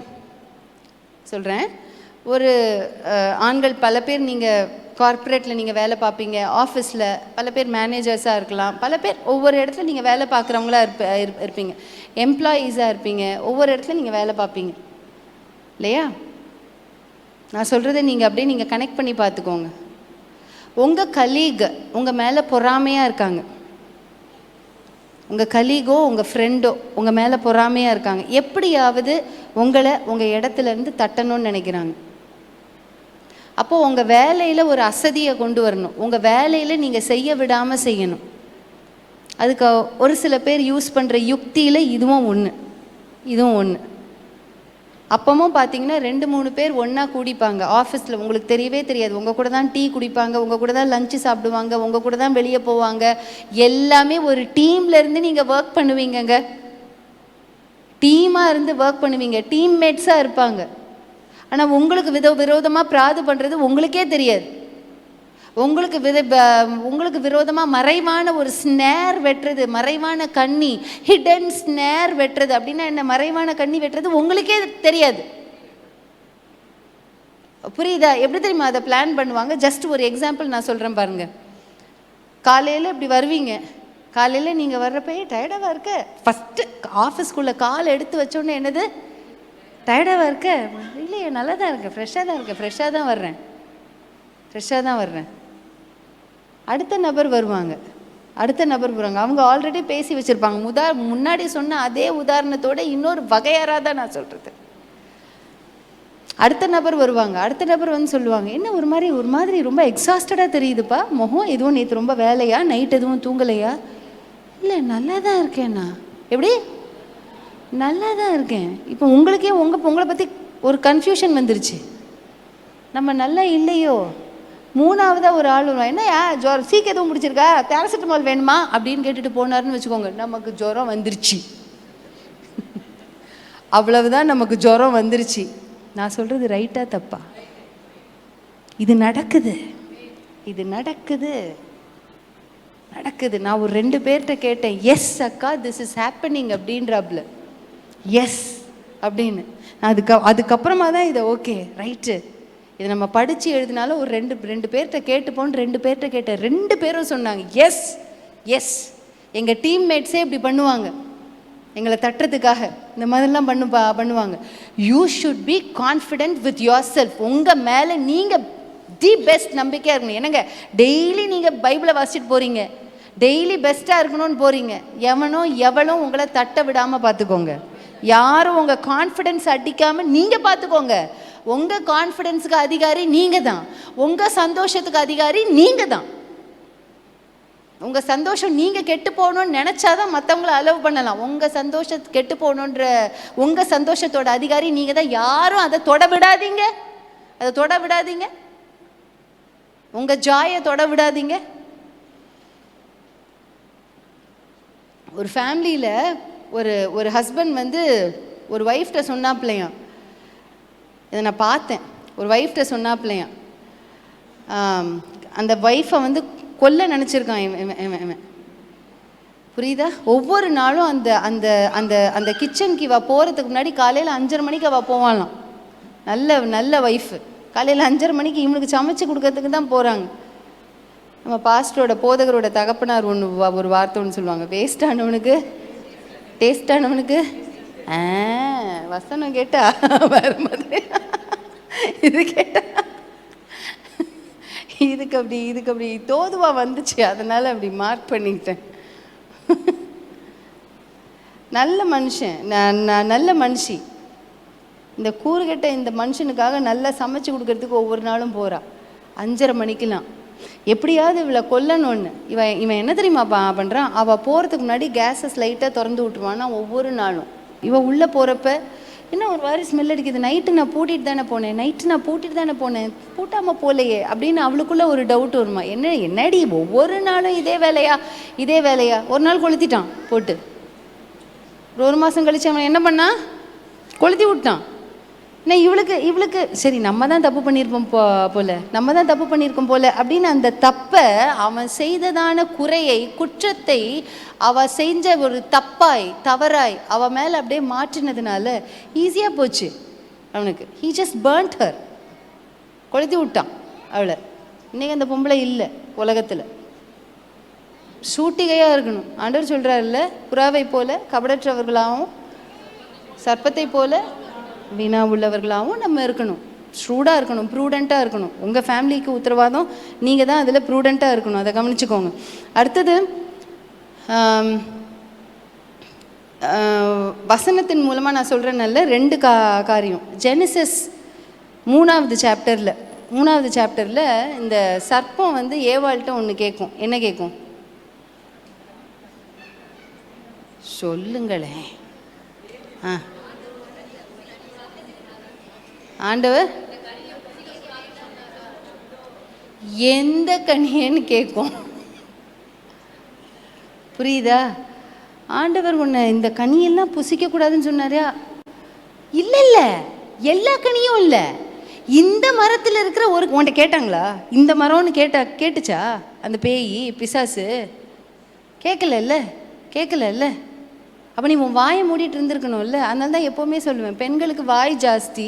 சொல்கிறேன். ஒரு ஆண்கள் பல பேர், நீங்கள் கார்ப்பரேட்டில் நீங்கள் வேலை பார்ப்பீங்க, ஆஃபீஸில் பல பேர் மேனேஜர்ஸாக இருக்கலாம், பல பேர் ஒவ்வொரு இடத்துல நீங்கள் வேலை பார்க்குறவங்களா இருப்பீங்க, எம்ப்ளாயீஸாக இருப்பீங்க, ஒவ்வொரு இடத்துல நீங்கள் வேலை பார்ப்பீங்க இல்லையா? நான் சொல்கிறத நீங்கள் அப்படியே நீங்கள் கனெக்ட் பண்ணி பார்த்துக்கோங்க. உங்கள் கலீக் உங்கள் மேலே பொறாமையாக இருக்காங்க. உங்கள் கலீகோ உங்கள் ஃப்ரெண்டோ உங்கள் மேலே பொறாமையாக இருக்காங்க. எப்படியாவது உங்களை உங்கள் இடத்துலேருந்து தட்டணும்னு நினைக்கிறாங்க. அப்போது உங்கள் வேலையில் ஒரு அசதியை கொண்டு வரணும். உங்கள் வேலையில் நீங்கள் செய்ய விடாமல் செய்யணும். அதுக்கு ஒரு சில பேர் யூஸ் பண்ணுற யுக்தியில் இதுவும் ஒன்று. அப்பவும் பார்த்தீங்கன்னா 2-3 பேர் ஒன்றா கூடிப்பாங்க ஆஃபீஸில். உங்களுக்கு தெரியவே தெரியாது. உங்கள் கூட தான் டீ குடிப்பாங்க, உங்கள் கூட தான் லஞ்சு சாப்பிடுவாங்க, உங்கள் கூட தான் வெளியே போவாங்க. எல்லாமே ஒரு டீம்லேருந்து நீங்கள் ஒர்க் பண்ணுவீங்கங்க. டீமாக இருந்து ஒர்க் பண்ணுவீங்க, டீம்மேட்ஸாக இருப்பாங்க. ஆனால் உங்களுக்கு விரோதமாக பிராது பண்ணுறது உங்களுக்கே தெரியாது. உங்களுக்கு விரோதமாக மறைவான ஒரு ஸ்னேர் வெட்டுறது, மறைவான கண்ணி, ஹிடன் ஸ்னேர் வெட்டுறது. அப்படின்னா என்ன? மறைவான கண்ணி வெட்டுறது உங்களுக்கே தெரியாது. புரியுதா? எப்படி தெரியுமா அதை பிளான் பண்ணுவாங்க? ஜஸ்ட் ஒரு எக்ஸாம்பிள் நான் சொல்கிறேன் பாருங்க. காலையில் இப்படி வருவீங்க, காலையில் நீங்கள் வர்றப்ப டயர்டாக இருக்க, ஃபஸ்ட்டு ஆஃபீஸ்க்குள்ளே கால் எடுத்து வச்சோன்னே என்னது? டயர்டாக இருக்க? இல்லையே, நல்லா தான் இருக்கேன், ஃப்ரெஷ்ஷாக தான் இருக்கேன், ஃப்ரெஷ்ஷாக தான் வர்றேன். அடுத்த நபர் வருவாங்க. அவங்க ஆல்ரெடி பேசி வச்சுருப்பாங்க. முன்னாடி சொன்ன அதே உதாரணத்தோட இன்னொரு வகையாராக தான் நான் சொல்கிறது. அடுத்த நபர் வருவாங்க. அடுத்த நபர் வந்து சொல்லுவாங்க, என்ன ஒரு மாதிரி ரொம்ப எக்ஸாஸ்டடாக தெரியுதுப்பா, முகம் எதுவும் நேற்று ரொம்ப வேலையா, நைட் எதுவும் தூங்கலையா? இல்லை, நல்லா தான் இருக்கேண்ணா. எப்படி? நல்லா தான் இருக்கேன். இப்போ உங்களுக்கே உங்களை பற்றி ஒரு கன்ஃபியூஷன் வந்துருச்சு. நம்ம நல்லா இல்லையோ? மூணாவதாக ஒரு ஆள் வருவான், என்னையா ஜுரம், சீக்கு எதுவும் முடிச்சிருக்கா, பேராசிட்டமால் வேணுமா அப்படின்னு கேட்டுட்டு போனார்னு வச்சுக்கோங்க, நமக்கு ஜுரம் வந்துருச்சு. அவ்வளவுதான், நமக்கு ஜுரம் வந்துருச்சு. நான் சொல்கிறது ரைட்டா தப்பா? இது நடக்குது. நான் ஒரு 2 பேர்கிட்ட கேட்டேன், எஸ் அக்கா திஸ் இஸ் ஹேப்பனிங் அப்படின்றாப்ல. எஸ் அப்படின்னு. அதுக்கப்புறமா தான் இதை ஓகே ரைட்டு, இதை நம்ம படித்து எழுதினாலும் ஒரு ரெண்டு பேர்கிட்ட கேட்டுப்போன்னு 2 பேர்கிட்ட கேட்டேன். 2 பேரும் சொன்னாங்க எஸ். எங்கள் டீம்மேட்ஸே இப்படி பண்ணுவாங்க, எங்களை தட்டுறதுக்காக இந்த மாதிரிலாம் பண்ணுவாங்க. You should be confident with your self. உங்கள் மேலே நீங்கள் தி பெஸ்ட் நம்பிக்கையாக இருக்கணும். என்னங்க, டெய்லி நீங்கள் பைபிளை வாசிச்சுட்டு போகிறீங்க, டெய்லி பெஸ்ட்டாக இருக்கணும்னு போகிறீங்க. எவளும் உங்களை தட்ட விடாமல் பார்த்துக்கோங்க. யாரும் உங்கள் கான்ஃபிடென்ஸ் அடிக்காமல் நீங்கள் பார்த்துக்கோங்க. உங்கள் கான்ஃபிடென்ஸுக்கு அதிகாரி நீங்கள் தான். உங்கள் சந்தோஷத்துக்கு அதிகாரி நீங்கள் தான். உங்கள் சந்தோஷம் நீங்கள் கெட்டு போகணும்னு நினச்சாதான் மற்றவங்கள அலோவ் பண்ணலாம். உங்கள் சந்தோஷத்தை கெட்டு போகணுன்ற உங்கள் சந்தோஷத்தோட அதிகாரி நீங்கள் தான். யாரும் அதை தொட விடாதீங்க. உங்கள் ஜாயை தொட விடாதீங்க. ஒரு ஃபேமிலியில் ஒரு ஹஸ்பண்ட் வந்து ஒரு ஒய்ஃப்கிட்ட சொன்னாப்பிள்ளையாம், இதை நான் பார்த்தேன். ஒரு ஒய்ஃப்கிட்ட சொன்னாப்பிள்ளையாம், அந்த ஒய்ஃபை வந்து கொல்ல நினச்சிருக்கான் இவன். புரியுதா? ஒவ்வொரு நாளும் அந்த அந்த அந்த அந்த கிச்சனுக்கு இவள் போகிறதுக்கு முன்னாடி காலையில் 5:30 மணிக்கு அவள் போவாளாம். நல்ல ஒய்ஃபு. காலையில் 5:30 மணிக்கு இவனுக்கு சமைச்சு கொடுக்கறதுக்கு தான் போகிறாங்க. நம்ம பாஸ்டரோட போதகரோட தகப்பனார் ஒரு வார்த்தை ஒன்று சொல்லுவாங்க, வேஸ்டானவனுக்கு டேஸ்டானவனுக்கு வசனம் கேட்டா வேறு மாதிரி, இது கேட்டா இதுக்கு அப்படி தோதுவாக வந்துச்சு, அதனால் அப்படி மார்க் பண்ணிக்கிட்டேன். நல்ல மனுஷன், நல்ல மனுஷி. இந்த கூறுகெட்ட இந்த மனுஷனுக்காக நல்லா சமைச்சு கொடுக்கறதுக்கு ஒவ்வொரு நாளும் போகிறா 5:30 மணிக்கெலாம். எப்படியாவது இவளை கொல்லணும்னு இவன் என்ன தெரியுமா பண்ணுறான், அவள் போகிறதுக்கு முன்னாடி கேஸை லைட்டாக திறந்து விட்டுருவான்னா ஒவ்வொரு நாளும். இவள் உள்ளே போகிறப்ப என்ன ஒரு மாதிரி ஸ்மெல் அடிக்குது, நைட்டு நான் பூட்டிட்டு தானே போனேன், பூட்டாமல் போலையே அப்படின்னு அவளுக்குள்ளே ஒரு டவுட் வருமா. என்னடி ஒவ்வொரு நாளும் இதே வேலையா. ஒரு நாள் கொளுத்திட்டான் போட்டு. ஒரு மாதம் கழிச்சு அவன் என்ன பண்ணான், கொளுத்தி விட்டான். ஏன்னா இவளுக்கு சரி நம்ம தான் தப்பு பண்ணியிருப்போம் போல அப்படின்னு அந்த தப்பை, அவன் செய்ததான குற்றத்தை அவள் செஞ்ச ஒரு தவறாய் அவள் மேலே அப்படியே மாற்றினதுனால ஈஸியாக போச்சு அவனுக்கு. ஹீ ஜஸ்ட் பர்ன்ட் ஹர், கொளுத்தி விட்டான் அவளை. இன்றைக்கி அந்த பொம்பளை இல்லை உலகத்தில். சூட்டிகையாக இருக்கணும். ஆண்டவர் சொல்கிறாருல்ல, புறாவை போல கபடற்றவர்களாகவும் சர்ப்பத்தை போல வீணா உள்ளவர்களாகவும் நம்ம இருக்கணும். ஷ்ரூடாக இருக்கணும், ப்ரூடெண்ட்டாக இருக்கணும். உங்கள் ஃபேமிலிக்கு உத்தரவாதம், நீங்கள் தான் அதில் ப்ரூடெண்ட்டாக இருக்கணும். அதை கவனிச்சுக்கோங்க. அடுத்தது வசனத்தின் மூலமாக நான் சொல்கிறேன்னல்ல 2 காரியம். ஜெனிசிஸ் 3வது சாப்டரில் இந்த சர்ப்பம் வந்து ஏவாள்கிட்ட ஒன்று கேட்கும். என்ன கேட்கும் சொல்லுங்களேன்? ஆண்டவர் எந்த கனியன்னு கேட்கும். புரியுதா? ஆண்டவர் உன்னை இந்த கனியெல்லாம் புசிக்கக்கூடாதுன்னு சொன்னாரா? இல்லை, எல்லா கனியும் இல்லை. இந்த மரத்தில் இருக்கிற உன்கிட்ட கேட்டாங்களா? இந்த மரம்னு கேட்டுச்சா அந்த பேய் பிசாசு? கேட்கல. அப்போ நீ உன் வாயை மூடிட்டு இருந்திருக்கணும்ல. அதனால தான் எப்போவுமே சொல்லுவேன், பெண்களுக்கு வாய் ஜாஸ்தி,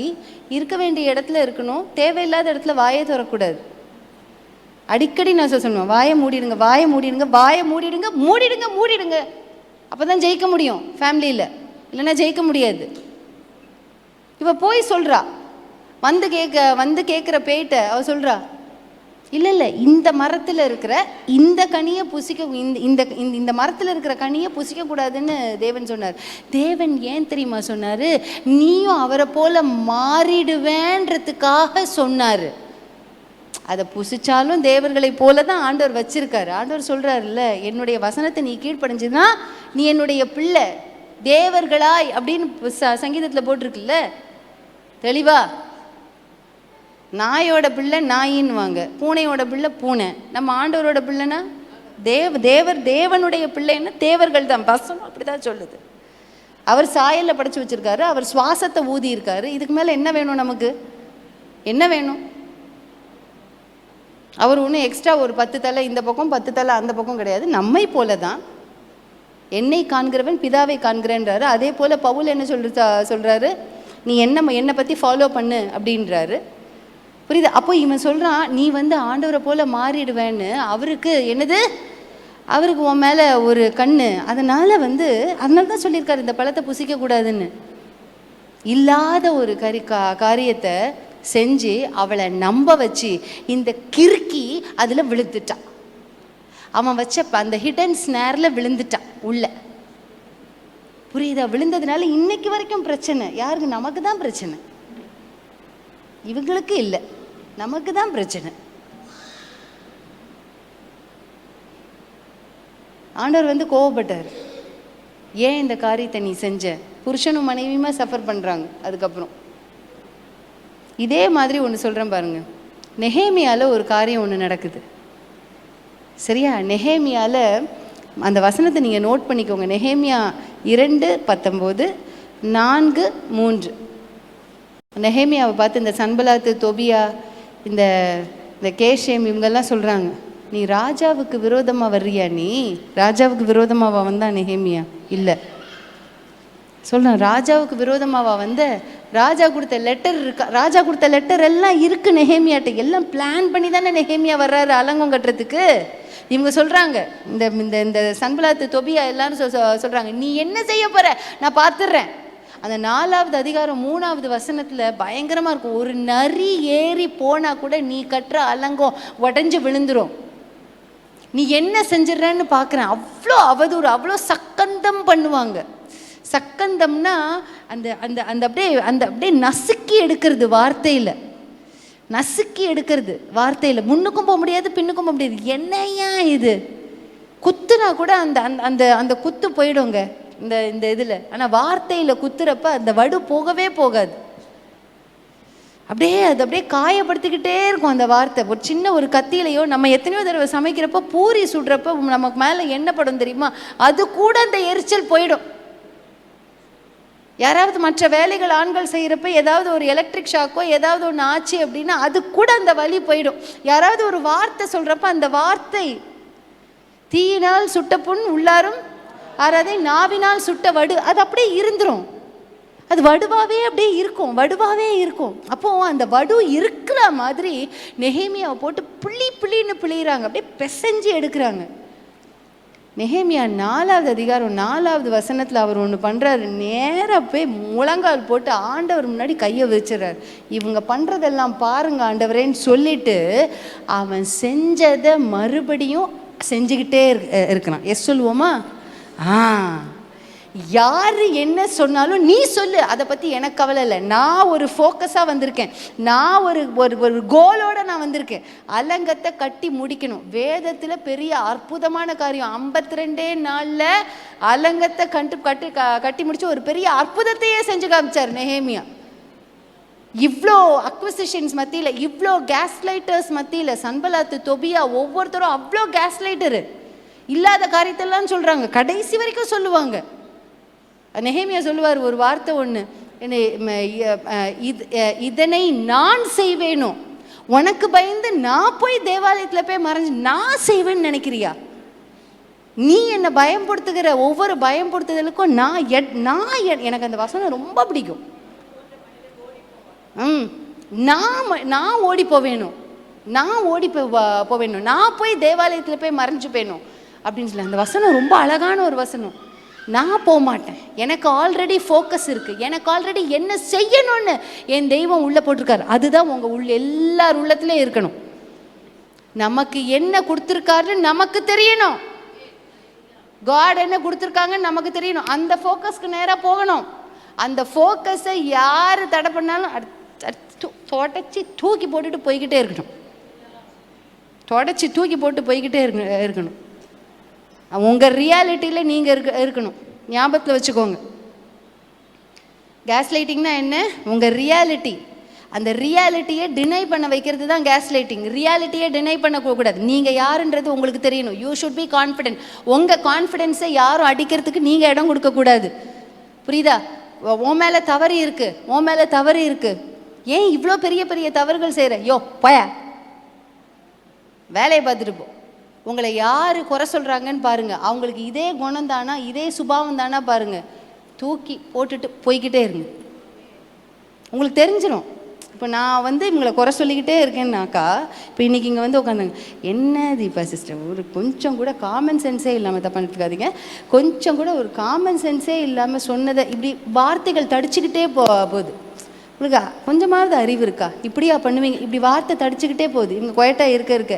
இருக்க வேண்டிய இடத்துல இருக்கணும், தேவையில்லாத இடத்துல வாயை திறக்கூடாது. அடிக்கடி நான் சொல்லுவேன், வாயை மூடிடுங்க. அப்போ தான் ஜெயிக்க முடியும் ஃபேமிலியில், இல்லைன்னா ஜெயிக்க முடியாது. இவ போய் சொல்கிறா, வந்து கேட்குற பேய்கிட்ட அவ சொல்கிறா, இல்லை இந்த மரத்தில் இருக்கிற இந்த கனியை இந்த மரத்தில் இருக்கிற கனியை புசிக்கக்கூடாதுன்னு தேவன் சொன்னார். தேவன் ஏன் தெரியுமா சொன்னார்? நீயும் அவரை போல மாறிடுவேன்றதுக்காக சொன்னார். அதை புசிச்சாலும் தேவர்களை போல தான் ஆண்டவர் வச்சிருக்காரு. ஆண்டவர் சொல்கிறாருல்ல, என்னுடைய வசனத்தை நீ கீழ்ப்படைஞ்சுன்னா நீ என்னுடைய பிள்ளை, தேவர்களாய் அப்படின்னு சங்கீதத்தில் போட்டிருக்குல்ல தெளிவா. நாயோட பிள்ளை நாயின்னுவாங்க, பூனையோட பிள்ளை பூனை. நம்ம ஆண்டவரோட பிள்ளைன்னா தேவனுடைய பிள்ளைன்னா தேவர்கள் தான். வசனம் அப்படிதான் சொல்லுது. அவர் சாயலில் படைச்சு வச்சிருக்காரு, அவர் சுவாசத்தை ஊதி இருக்காரு. இதுக்கு மேலே என்ன வேணும் நமக்கு? என்ன வேணும்? அவர் ஒன்றும் எக்ஸ்ட்ரா ஒரு 10 தலை இந்த பக்கம் 10 தலை அந்த பக்கம் கிடையாது. நம்மை போல தான். என்னை காண்கிறவன் பிதாவை காண்கிறேன்றாரு. அதே போல் பவுல் என்ன சொல்கிறாரு, நீ என்னை பற்றி ஃபாலோ பண்ணு அப்படின்றாரு. புரியுது? அப்போ இவன் சொல்கிறான், நீ வந்து ஆண்டவரை போல் மாறிடுவேன்னு. அவருக்கு என்னது? அவருக்கு உன் மேலே ஒரு கண்ணு. அதனால தான் சொல்லியிருக்காரு இந்த பழத்தை புசிக்கக்கூடாதுன்னு. இல்லாத ஒரு காரியத்தை செஞ்சு அவளை நம்ப வச்சு இந்த கிறுக்கி அதில் விழுந்துட்டான். அவன் வச்ச அந்த ஹிடன் ஸ்னேரில் விழுந்துட்டான் உள்ள. புரியுதா? விழுந்ததுனால இன்னைக்கு வரைக்கும் பிரச்சனை. யாருக்கு? நமக்கு தான் பிரச்சனை, இவங்களுக்கு இல்லை, நமக்கு தான் பிரச்சனை. ஆண்டவர் கோவப்பட்டார். ஏன் இந்த காரியத்தை நீ செஞ்ச? புருஷனும் மனைவியுமா சஃபர் பண்ணுறாங்க. அதுக்கப்புறம் இதே மாதிரி ஒன்று சொல்கிறேன் பாருங்க. நெகேமியால ஒரு காரியம் ஒன்று நடக்குது. சரியா? நெகேமியால அந்த வசனத்தை நீங்கள் நோட் பண்ணிக்கோங்க. நெகேமியா 2:19, 4:3. நெகேமியாவை பார்த்து இந்த சன்பலாத்து, தொபியா, இந்த இந்த கேஷேம் இவங்கெல்லாம் சொல்கிறாங்க, நீ ராஜாவுக்கு விரோதமாக வர்றியா? நீ ராஜாவுக்கு விரோதமாவா வந்தா நெகேமியா? இல்லை. சொல்கிறேன், ராஜாவுக்கு விரோதமாவா வந்த? ராஜா கொடுத்த லெட்டர் இருக்கா? ராஜா கொடுத்த லெட்டர் எல்லாம் இருக்குது நெகேமியாட்ட. எல்லாம் பிளான் பண்ணி தானே நெகேமியா வர்றாரு அலங்கம் கட்டுறதுக்கு. இவங்க சொல்கிறாங்க, இந்த இந்த இந்த சன்பலாத்து, தொபியா எல்லாரும் சொல்கிறாங்க, நீ என்ன செய்ய போகிற நான் பார்த்துடுறேன். அந்த 4வது அதிகாரம் 3வது வசனத்தில் பயங்கரமாக இருக்கும். ஒரு நரி ஏறி போனால் கூட நீ கட்டுற அலங்கம் உடஞ்சி விழுந்துடும். நீ என்ன செஞ்சிடறன்னு பார்க்குறேன். அவ்வளோ அவதூறு, அவ்வளோ சக்கந்தம் பண்ணுவாங்க. சக்கந்தம்னா அந்த அந்த அந்த அப்படியே நசுக்கி எடுக்கிறது வார்த்தையில், நசுக்கி எடுக்கிறது வார்த்தையில். முன்னுக்கும் போக முடியாது, பின்னுக்கும் போக முடியாது. என்னையா இது? குத்துனா கூட அந்த அந்த அந்த குத்து போயிடுங்க இந்த இந்த இதில். ஆனால் வார்த்தையில் குத்துறப்ப அந்த வடு போகவே போகாது. அது அப்படியே காயப்படுத்திக்கிட்டே இருக்கும் அந்த வார்த்தை. ஒரு சின்ன ஒரு கத்தியிலையோ நம்ம எத்தனையோ தடவை சமைக்கிறப்ப பூரி சுடுறப்ப நமக்கு மேலே என்ன படும் தெரியுமா? அது கூட அந்த எரிச்சல் போயிடும். யாராவது மற்ற வேலைகள் ஆண்கள் செய்கிறப்ப ஏதாவது ஒரு எலக்ட்ரிக் ஷாக்கோ ஏதாவது ஒன்று ஆச்சு அப்படின்னா அது கூட அந்த வலி போயிடும். யாராவது ஒரு வார்த்தை சொல்கிறப்ப அந்த வார்த்தை தீயினால் சுட்ட புண் உள்ளாரும் ஆறாதே, நாவினால் சுட்ட வடு, அது அப்படியே இருந்துரும். அது வடுவாகவே அப்படியே இருக்கும், வடுவாகவே இருக்கும். அப்போது அந்த வடு இருக்கிற மாதிரி நெகேமியாவை போட்டு புளின்னு பிழிகிறாங்க, அப்படியே பிசைஞ்சு எடுக்கிறாங்க. நெகேமியா 4வது அதிகாரம் 4வது வசனத்தில் அவர் ஒன்று பண்ணுறாரு. நேராக போய் முழங்கால் போட்டு ஆண்டவர் முன்னாடி கையை வச்சுறார். இவங்க பண்ணுறதெல்லாம் பாருங்க ஆண்டவரேன்னு சொல்லிட்டு அவன் செஞ்சதை மறுபடியும் செஞ்சுக்கிட்டே இருக்கிறான். எஸ் சொல்லுவோமா? யார் என்ன சொன்னாலும் நீ சொல்லு, அதை பற்றி எனக்கு கவலை இல்லை. நான் ஒரு ஃபோக்கஸாக வந்திருக்கேன், நான் ஒரு கோலோடு நான் வந்திருக்கேன். அலங்கத்தை கட்டி முடிக்கணும். வேதத்தில் பெரிய அற்புதமான காரியம் 52 நாளில் அலங்கத்தை கட்டி முடிச்சு ஒரு பெரிய அற்புதத்தையே செஞ்சு காமிச்சார் நெகேமியா. இவ்வளோ அக்விசிஷன்ஸ் மத்தியில், இவ்வளோ கேஸ்லைட்டர்ஸ் மத்தியில், சன்பலாத்து, தொபியா ஒவ்வொருத்தரும் அவ்வளோ கேஸ்லைட்டரு. இல்லாத காரியத்தெல்லாம் சொல்கிறாங்க, கடைசி வரைக்கும் சொல்லுவாங்க. நெகேமியா சொல்லுவார் ஒரு வார்த்தை ஒன்று, இதனை நான் செய்வேனோ, உனக்கு பயந்து நான் போய் தேவாலயத்தில் போய் மறைஞ்சு நான் செய்வேன்னு நினைக்கிறியா? நீ என்னை பயம்படுத்துகிற ஒவ்வொரு பயம்படுத்துதலுக்கும் எனக்கு அந்த வசனம் ரொம்ப பிடிக்கும். நான் ஓடி போவேணும், நான் ஓடி போவேணும், நான் போய் தேவாலயத்தில் போய் மறைஞ்சு போயணும் அப்படின்னு சொல்லி அந்த வசனம் ரொம்ப அழகான ஒரு வசனம். நான் போக மாட்டேன், எனக்கு ஆல்ரெடி ஃபோக்கஸ் இருக்குது, எனக்கு ஆல்ரெடி என்ன செய்யணும்னு என் தெய்வம் உள்ளே போட்டிருக்காரு. அதுதான் உங்கள் எல்லார் உள்ளத்துலேயும் இருக்கணும். நமக்கு என்ன கொடுத்துருக்காருன்னு நமக்கு தெரியணும். காட் என்ன கொடுத்துருக்காங்கன்னு நமக்கு தெரியணும். அந்த ஃபோக்கஸ்க்கு நேராக போகணும். அந்த ஃபோக்கஸை யார் தடை பண்ணாலும் தொடச்சி தூக்கி போட்டுட்டு போய்கிட்டே இருக்கணும். தொடச்சி தூக்கி போட்டு போய்கிட்டே இருக்கணும். உங்கள் ரியாலிட்டியில் நீங்கள் இருக்கணும். ஞாபகத்தில் வச்சுக்கோங்க. கேஸ் லைட்டிங்னா என்ன? உங்கள் ரியாலிட்டி, அந்த ரியாலிட்டியை டினை பண்ண வைக்கிறது தான் கேஸ் லைட்டிங். ரியாலிட்டியை டினை பண்ணக்கூடாது. நீங்கள் யாருன்றது உங்களுக்கு தெரியணும். You should be confident. உங்கள் கான்ஃபிடென்ஸை யாரும் அடிக்கிறதுக்கு நீங்கள் இடம் கொடுக்கக்கூடாது. புரியுதா? உன் மேலே தவறு இருக்குது, உன் மேலே தவறு இருக்குது, ஏன் இவ்வளோ பெரிய பெரிய தவறுகள் செய்கிற? யோ போயா, வேலையை பார்த்துட்டு போ. உங்களை யார் குறை சொல்கிறாங்கன்னு பாருங்கள். அவங்களுக்கு இதே குணம் தானா, இதே சுபாவம் தானா பாருங்கள். தூக்கி போட்டுட்டு போய்கிட்டே இருங்க. உங்களுக்கு தெரிஞ்சிடும். இப்போ நான் இவங்களை குறை சொல்லிக்கிட்டே இருக்கேன்னாக்கா, இப்போ இன்றைக்கி இங்கே உட்காந்தாங்க, என்ன தீபா சிஸ்டர், ஒரு கொஞ்சம் கூட காமன் சென்ஸே இல்லாமல் தப்பாக எடுத்துக்காதீங்க, கொஞ்சம் கூட ஒரு காமன் சென்ஸே இல்லாமல் சொன்னதை இப்படி வார்த்தைகள் தடிச்சுக்கிட்டே போகுது. உங்களுக்கு கொஞ்சமாவது அறிவு இருக்கா? இப்படியா பண்ணுவீங்க? இப்படி வார்த்தை தடிச்சுக்கிட்டே போகுது. இவங்க குவைட்டாக இருக்க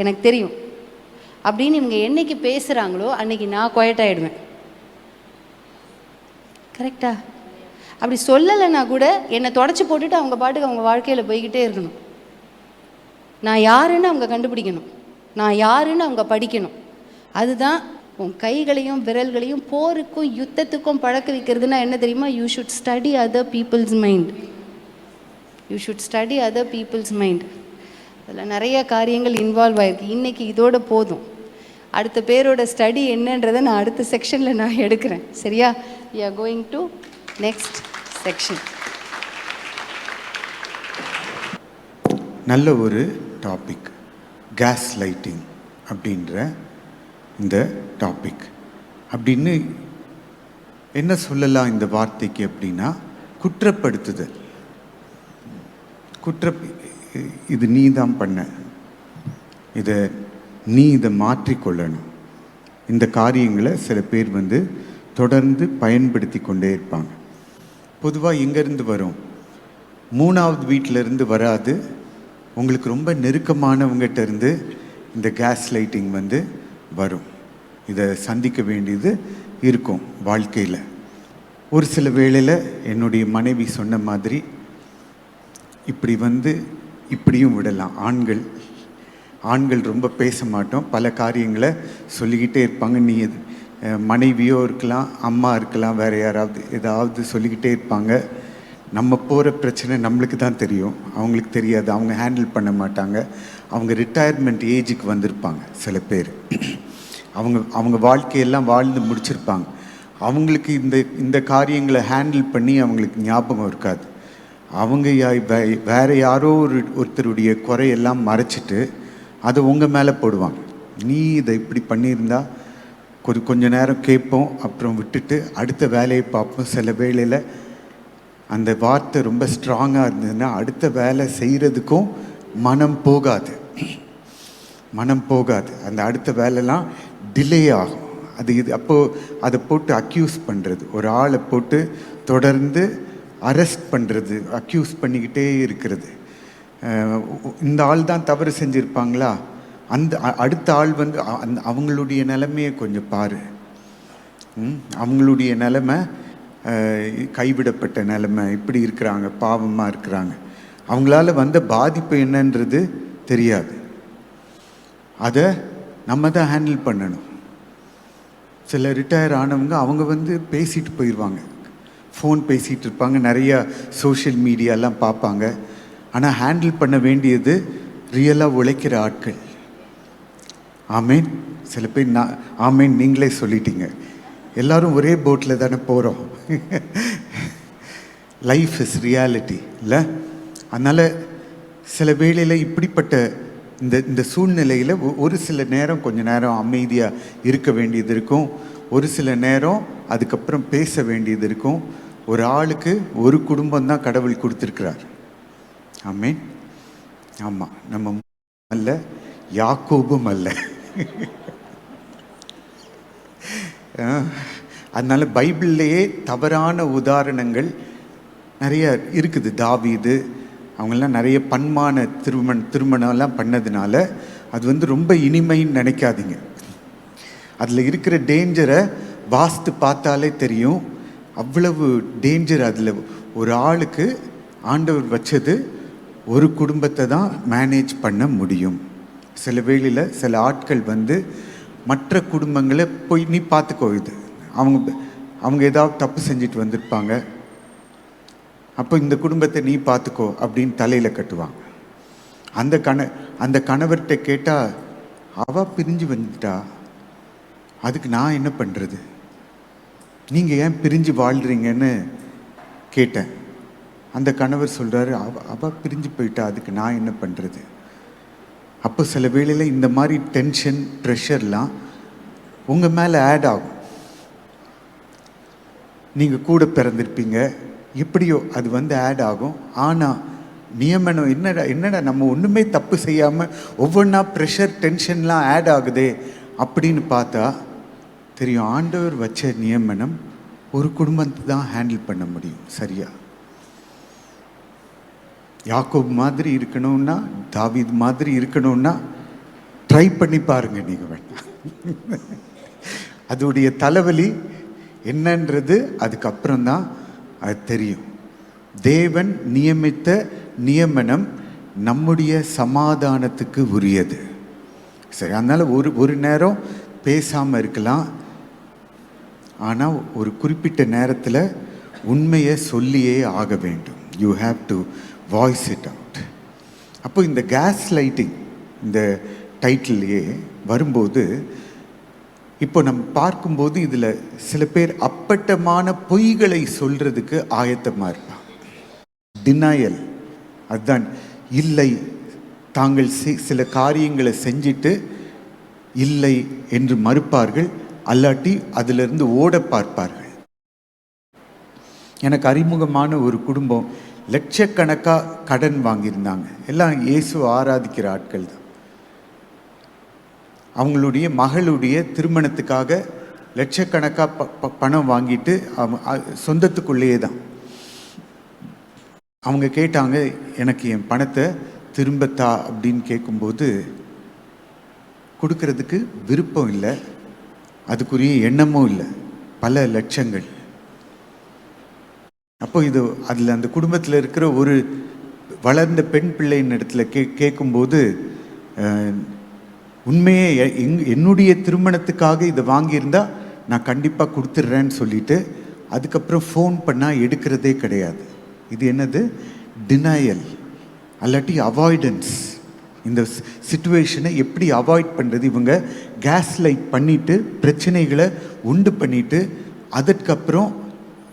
எனக்கு தெரியும் அப்படின்னு இவங்க என்னைக்கு பேசுகிறாங்களோ அன்னைக்கு நான் குவைட்டாகிடுவேன். கரெக்டா? அப்படி சொல்லலைன்னா கூட என்னை தொடச்சி போட்டுட்டு அவங்க பாட்டுக்கு அவங்க வாழ்க்கையில் போய்கிட்டே இருக்கணும். நான் யாருன்னு அவங்க கண்டுபிடிக்கணும், நான் யாருன்னு அவங்க படிக்கணும். அதுதான் உன் கைகளையும் விரல்களையும் போருக்கும் யுத்தத்துக்கும் பழக்க வைக்கிறதுனா என்ன தெரியுமா? You should study other peoples mind. You should study other peoples mind. அதில் நிறைய காரியங்கள் இன்வால்வ் ஆகிருக்கு. இன்றைக்கி இதோட போதும். அடுத்த பேரோட ஸ்டடி என்னன்றதை நான் அடுத்த செக்ஷனில் நான் எடுக்கிறேன். சரியா? we are going to next section. நல்ல ஒரு டாபிக், கேஸ் லைட்டிங் அப்படின்ற இந்த டாபிக். அப்படின்னு என்ன சொல்லலாம் இந்த வார்த்தைக்கு அப்படின்னா, குற்றப்படுத்துதல். இது நீ தான் பண்ண, இதை மாற்றிக்கொள்ளணும். இந்த காரியங்களை சில பேர் தொடர்ந்து பயன்படுத்தி கொண்டே இருப்பாங்க. பொதுவாக எங்கேருந்து வரும்? 3வது வீட்டிலேருந்து வராது. உங்களுக்கு ரொம்ப நெருக்கமானவங்ககிட்ட இருந்து இந்த கேஸ் லைட்டிங் வரும். இதை சந்திக்க வேண்டியது இருக்கும் வாழ்க்கையில். ஒரு சில வேளையில் என்னுடைய மனைவி சொன்ன மாதிரி இப்படி இப்படியும் விடலாம். ஆண்கள் ரொம்ப பேச மாட்டோம், பல காரியங்களை சொல்லிக்கிட்டே இருப்பாங்க. நீ மனைவியோ இருக்கலாம், அம்மா இருக்கலாம், வேறு யாராவது ஏதாவது சொல்லிக்கிட்டே இருப்பாங்க. நம்ம போகிற பிரச்சனை நம்மளுக்கு தான் தெரியும், அவங்களுக்கு தெரியாது. அவங்க ஹேண்டில் பண்ண மாட்டாங்க. அவங்க ரிட்டையர்மெண்ட் ஏஜுக்கு வந்திருப்பாங்க. சில பேர் அவங்க வாழ்க்கையெல்லாம் வாழ்ந்து முடிச்சிருப்பாங்க. அவங்களுக்கு இந்த காரியங்களை ஹேண்டில் பண்ணி அவங்களுக்கு ஞாபகம் இருக்காது. அவங்க வேறு யாரோ ஒருத்தருடைய குறையெல்லாம் மறைச்சிட்டு அதை உங்கள் மேலே போடுவாங்க. நீ இதை இப்படி பண்ணியிருந்தா கொஞ்ச நேரம் கேட்போம், அப்புறம் விட்டுட்டு அடுத்த வேலையை பார்ப்போம். சில வேளையில் அந்த வார்த்தை ரொம்ப ஸ்ட்ராங்காக இருந்ததுன்னா அடுத்த வேலை செய்கிறதுக்கும் மனம் போகாது. அந்த அடுத்த வேலைலாம் டிலே ஆகும். அப்போது அதை போட்டு அக்யூஸ் பண்ணுறது, ஒரு ஆளை போட்டு தொடர்ந்து அரெஸ்ட் பண்ணுறது, அக்யூஸ் பண்ணிக்கிட்டே இருக்கிறது. இந்த ஆள் தான் தவறு செஞ்சுருப்பாங்களா, அடுத்த ஆள் அவங்களுடைய நிலைமையை கொஞ்சம் பாரு. அவங்களுடைய நிலைமை கைவிடப்பட்ட நிலைமை, இப்படி இருக்கிறாங்க, பாவமாக இருக்கிறாங்க. அவங்களால பாதிப்பு என்னன்றது தெரியாது. அதை நம்ம தான் ஹேண்டில் பண்ணணும். சில ரிட்டையர் ஆனவங்க அவங்க பேசிட்டு போயிடுவாங்க, ஃபோன் பேசிகிட்டு இருப்பாங்க, நிறையா சோஷியல் மீடியாலாம் பார்ப்பாங்க. ஆனால் ஹேண்டில் பண்ண வேண்டியது ரியலாக உழைக்கிற ஆட்கள். ஆமேன். சில பேர் ஆமேன் நீங்களே சொல்லிட்டீங்க. எல்லாரும் ஒரே போட்டில் தானே போகிறோம். லைஃப் இஸ் ரியாலிட்டி இல்லை? அதனால் சில வேளையில் இப்படிப்பட்ட இந்த சூழ்நிலையில் ஒரு சில நேரம் கொஞ்ச நேரம் அமைதியாக இருக்க வேண்டியது இருக்கும். ஒரு சில நேரம் அதுக்கப்புறம் பேச வேண்டியது இருக்கும். ஒரு ஆளுக்கு ஒரு குடும்பம் தான் கடவுள் கொடுத்துருக்கிறார். ஆமேன். ஆமாம், நம்ம அல்ல, யாக்கோபும் அல்ல. அதனால் பைபிள்லேயே தவறான உதாரணங்கள் நிறைய இருக்குது. தாவீது அவங்கெல்லாம் நிறைய பன்மான திருமணம்லாம் பண்ணதுனால அது ரொம்ப இனிமைன்னு நினைக்காதீங்க. அதில் இருக்கிற டேஞ்சரை வாஸ்து பார்த்தாலே தெரியும். அவ்வளவு டேஞ்சர் அதில். ஒரு ஆளுக்கு ஆண்டவர் வச்சது ஒரு குடும்பத்தை தான் மேனேஜ் பண்ண முடியும். சில வேளையில் சில ஆட்கள் மற்ற குடும்பங்களை போய் நீ பார்த்துக்கோ, இது அவங்க ஏதாவது தப்பு செஞ்சுட்டு வந்திருப்பாங்க, அப்போ இந்த குடும்பத்தை நீ பார்த்துக்கோ அப்படின்னு தலையில் கட்டுவாங்க. அந்த கணவர்கிட்ட கேட்டால் அவள் பிரிஞ்சு வந்துட்டா, அதுக்கு நான் என்ன பண்ணுறது, நீங்கள் ஏன் பிரிஞ்சு வாழ்கிறீங்கன்னு கேட்டேன். அந்த கணவர் சொல்கிறாரு, அவள் பிரிஞ்சு போயிட்டா, அதுக்கு நான் என்ன பண்ணுறது. அப்போ சில வேளையில் இந்த மாதிரி டென்ஷன் ப்ரெஷர்லாம் உங்கள் மேலே ஆட் ஆகும். நீங்கள் கூட பிறந்திருப்பீங்க, எப்படியோ அது ஆட் ஆகும். ஆனால் நியமனம் என்னடா நம்ம ஒன்றுமே தப்பு செய்யாமல் ஒவ்வொன்றா ப்ரெஷர் டென்ஷன்லாம் ஆட் ஆகுதே அப்படின்னு பார்த்தா தெரியும், ஆண்டவர் வச்ச நியமனம் ஒரு குடும்பத்தை தான் ஹேண்டில் பண்ண முடியும் சரியா. யாக்கோப் மாதிரி இருக்கணும்னா, தாவீது மாதிரி இருக்கணும்னா ட்ரை பண்ணி பாருங்க. நீங்கள் வேண்டாம், அதோடைய தலைவலி என்னன்றது அதுக்கப்புறம் தான் அது தெரியும். தேவன் நியமித்த நியமனம் நம்முடைய சமாதானத்துக்கு உரியது சரி. அதனால் ஒரு நேரம் பேசாமல் இருக்கலாம், ஆனால் ஒரு குறிப்பிட்ட நேரத்தில் உண்மையை சொல்லியே ஆக வேண்டும். You have to voice it out. அப்போ இந்த கேஸ் லைட்டிங் இந்த டைட்டில்லையே வரும்போது இப்போ நம்ம பார்க்கும்போது இதில் சில பேர் அப்பட்டமான பொய்களை சொல்கிறதுக்கு ஆயத்தமாக இருப்பாங்க. டினாயல், அதுதான் இல்லை, தாங்கள் சில காரியங்களை செஞ்சுட்டு இல்லை என்று மறுப்பார்கள், அல்லாட்டி அதிலிருந்து ஓட பார்ப்பார்கள். எனக்கு அறிமுகமான ஒரு குடும்பம் லட்சக்கணக்காக கடன் வாங்கியிருந்தாங்க. எல்லாம் இயேசு ஆராதிக்கிற ஆட்கள் தான். அவங்களுடைய மகளுடைய திருமணத்துக்காக லட்சக்கணக்காக பணம் வாங்கிட்டு சொந்தத்துக்குள்ளேயே தான். அவங்க கேட்டாங்க, எனக்கு என் பணத்தை திரும்பத்தா அப்படின்னு கேட்கும்போது கொடுக்கறதுக்கு விருப்பம் இல்லை, அதுக்குரிய எண்ணமும் இல்லை, பல லட்சங்கள். அப்போ இது அதில் அந்த குடும்பத்தில் இருக்கிற ஒரு வளர்ந்த பெண் பிள்ளையின் இடத்துல கேட்கும்போது உண்மையே என்னுடைய திருமணத்துக்காக இதை வாங்கியிருந்தா நான் கண்டிப்பாக கொடுத்துட்றேன்னு சொல்லிட்டு அதுக்கப்புறம் ஃபோன் பண்ணால் எடுக்கிறதே கிடையாது. இது என்னது? டினாயல், அல்லாட்டி அவாய்டன்ஸ். இந்த சிச்சுவேஷனை எப்படி அவாய்ட் பண்ணுறது? இவங்க கேஸ் லைட் பண்ணிவிட்டு பிரச்சனைகளை உண்டு பண்ணிவிட்டு அதற்கப்புறம்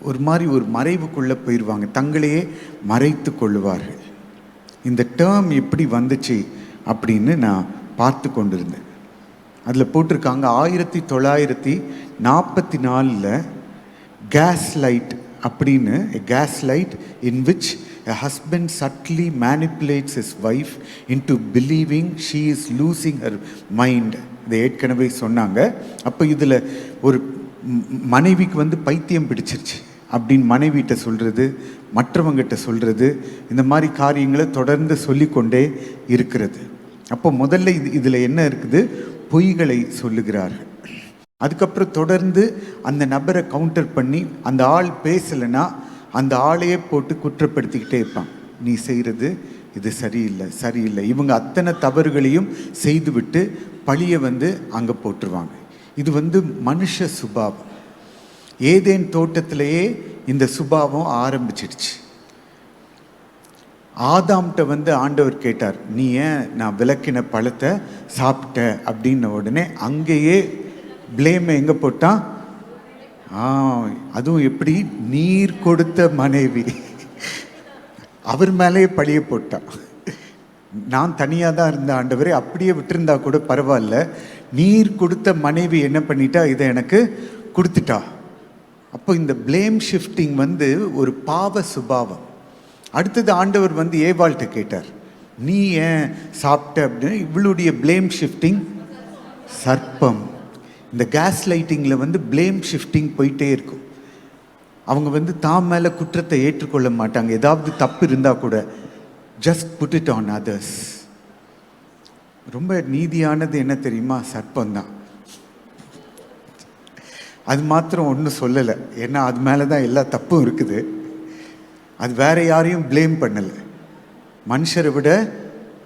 ஒரு மாதிரி ஒரு மறைவுக்குள்ளே போயிடுவாங்க, தங்களையே மறைத்து கொள்ளுவார்கள். இந்த டேர்ம் எப்படி வந்துச்சு அப்படின்னு நான் பார்த்து கொண்டிருந்தேன். அதில் போட்டிருக்காங்க 1944 கேஸ் லைட் அப்படின்னு, case light in which a husband subtly manipulates his wife into believing she is losing her mind. இதை ஏற்கனவே சொன்னாங்க. அப்போ இதில் ஒரு மனைவிக்கு வந்து பைத்தியம் பிடிச்சிருச்சு அப்படின்னு மனைவிட்ட சொல்கிறது, மற்றவங்கிட்ட சொல்கிறது, இந்த மாதிரி காரியங்களை தொடர்ந்து சொல்லிக்கொண்டே இருக்கிறது. அப்போ முதல்ல இதில் என்ன இருக்குது? பொய்களை சொல்லுகிறார்கள். அதுக்கப்புறம் தொடர்ந்து அந்த நபரை கவுண்டர் பண்ணி அந்த ஆள் பேசலைன்னா அந்த ஆளையே போட்டு குற்றப்படுத்திக்கிட்டே இருப்பான். நீ செய்கிறது இது சரியில்லை சரியில்லை. இவங்க அத்தனை தவறுகளையும் செய்துவிட்டு பழியை வந்து அங்கே போட்டுருவாங்க. இது வந்து மனுஷ சுபாவம். ஏதேன் தோட்டத்திலேயே இந்த சுபாவம் ஆரம்பிச்சிடுச்சு. ஆதாம்கிட்ட வந்து ஆண்டவர் கேட்டார், நீ ஏன் நான் விளக்கின பழத்தை சாப்பிட்ட அப்படின்ன உடனே அங்கேயே பிளேமை எங்கே போட்டான்? அதுவும் எப்படி? நீர் கொடுத்த மனைவி, அவர் மேலேயே பழிய போட்டான். நான் தனியாக தான் இருந்த ஆண்டவரே, அப்படியே விட்டுருந்தா கூட பரவாயில்ல, நீர் கொடுத்த மனைவி என்ன பண்ணிட்டா? இதை எனக்கு கொடுத்துட்டா. அப்போ இந்த பிளேம் ஷிஃப்டிங் வந்து ஒரு பாவ சுபாவம். அடுத்தது ஆண்டவர் வந்து ஏவாள்கிட்ட கேட்டார், நீ ஏன் சாப்பிட்ட அப்படின்னு. இவளுடைய பிளேம் ஷிஃப்டிங் சர்ப்பம். இந்த கேஸ் லைட்டிங்கில் வந்து பிளேம் ஷிஃப்டிங் போயிட்டே இருக்கும். அவங்க வந்து தான் மேலே குற்றத்தை ஏற்றுக்கொள்ள மாட்டாங்க. ஏதாவது தப்பு இருந்தால் கூட just put it on others. ரொம்ப நீதியானது என்ன தெரியுமா? சர்ப்பந்தான். அது மாத்திரம் ஒன்றும் சொல்லலை, ஏன்னா அது மேலே தான் எல்லா தப்பும் இருக்குது. அது வேற யாரையும் பிளேம் பண்ணலை. மனுஷரை விட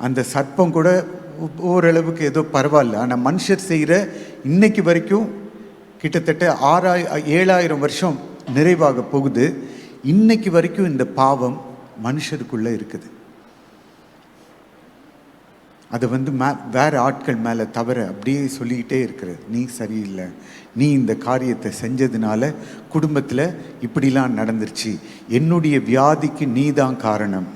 அந்த சர்ப்பம் கூட ஓரளவுக்கு ஏதோ பரவாயில்ல. ஆனால் மனுஷர் செய்கிற இன்னைக்கு வரைக்கும் கிட்டத்தட்ட 7,000 வருஷம் நிறைவாக போகுது, இன்னைக்கு வரைக்கும் இந்த பாவம் மனுஷருக்குள்ளே இருக்குது. அதை வந்து வேற ஆட்கள் மேலே தவிர அப்படியே சொல்லிக்கிட்டே இருக்கிறது. நீ சரியில்லை, நீ இந்த காரியத்தை செஞ்சதுனால குடும்பத்தில் இப்படிலாம் நடந்துருச்சு, என்னுடைய வியாதிக்கு நீ தான் காரணம்,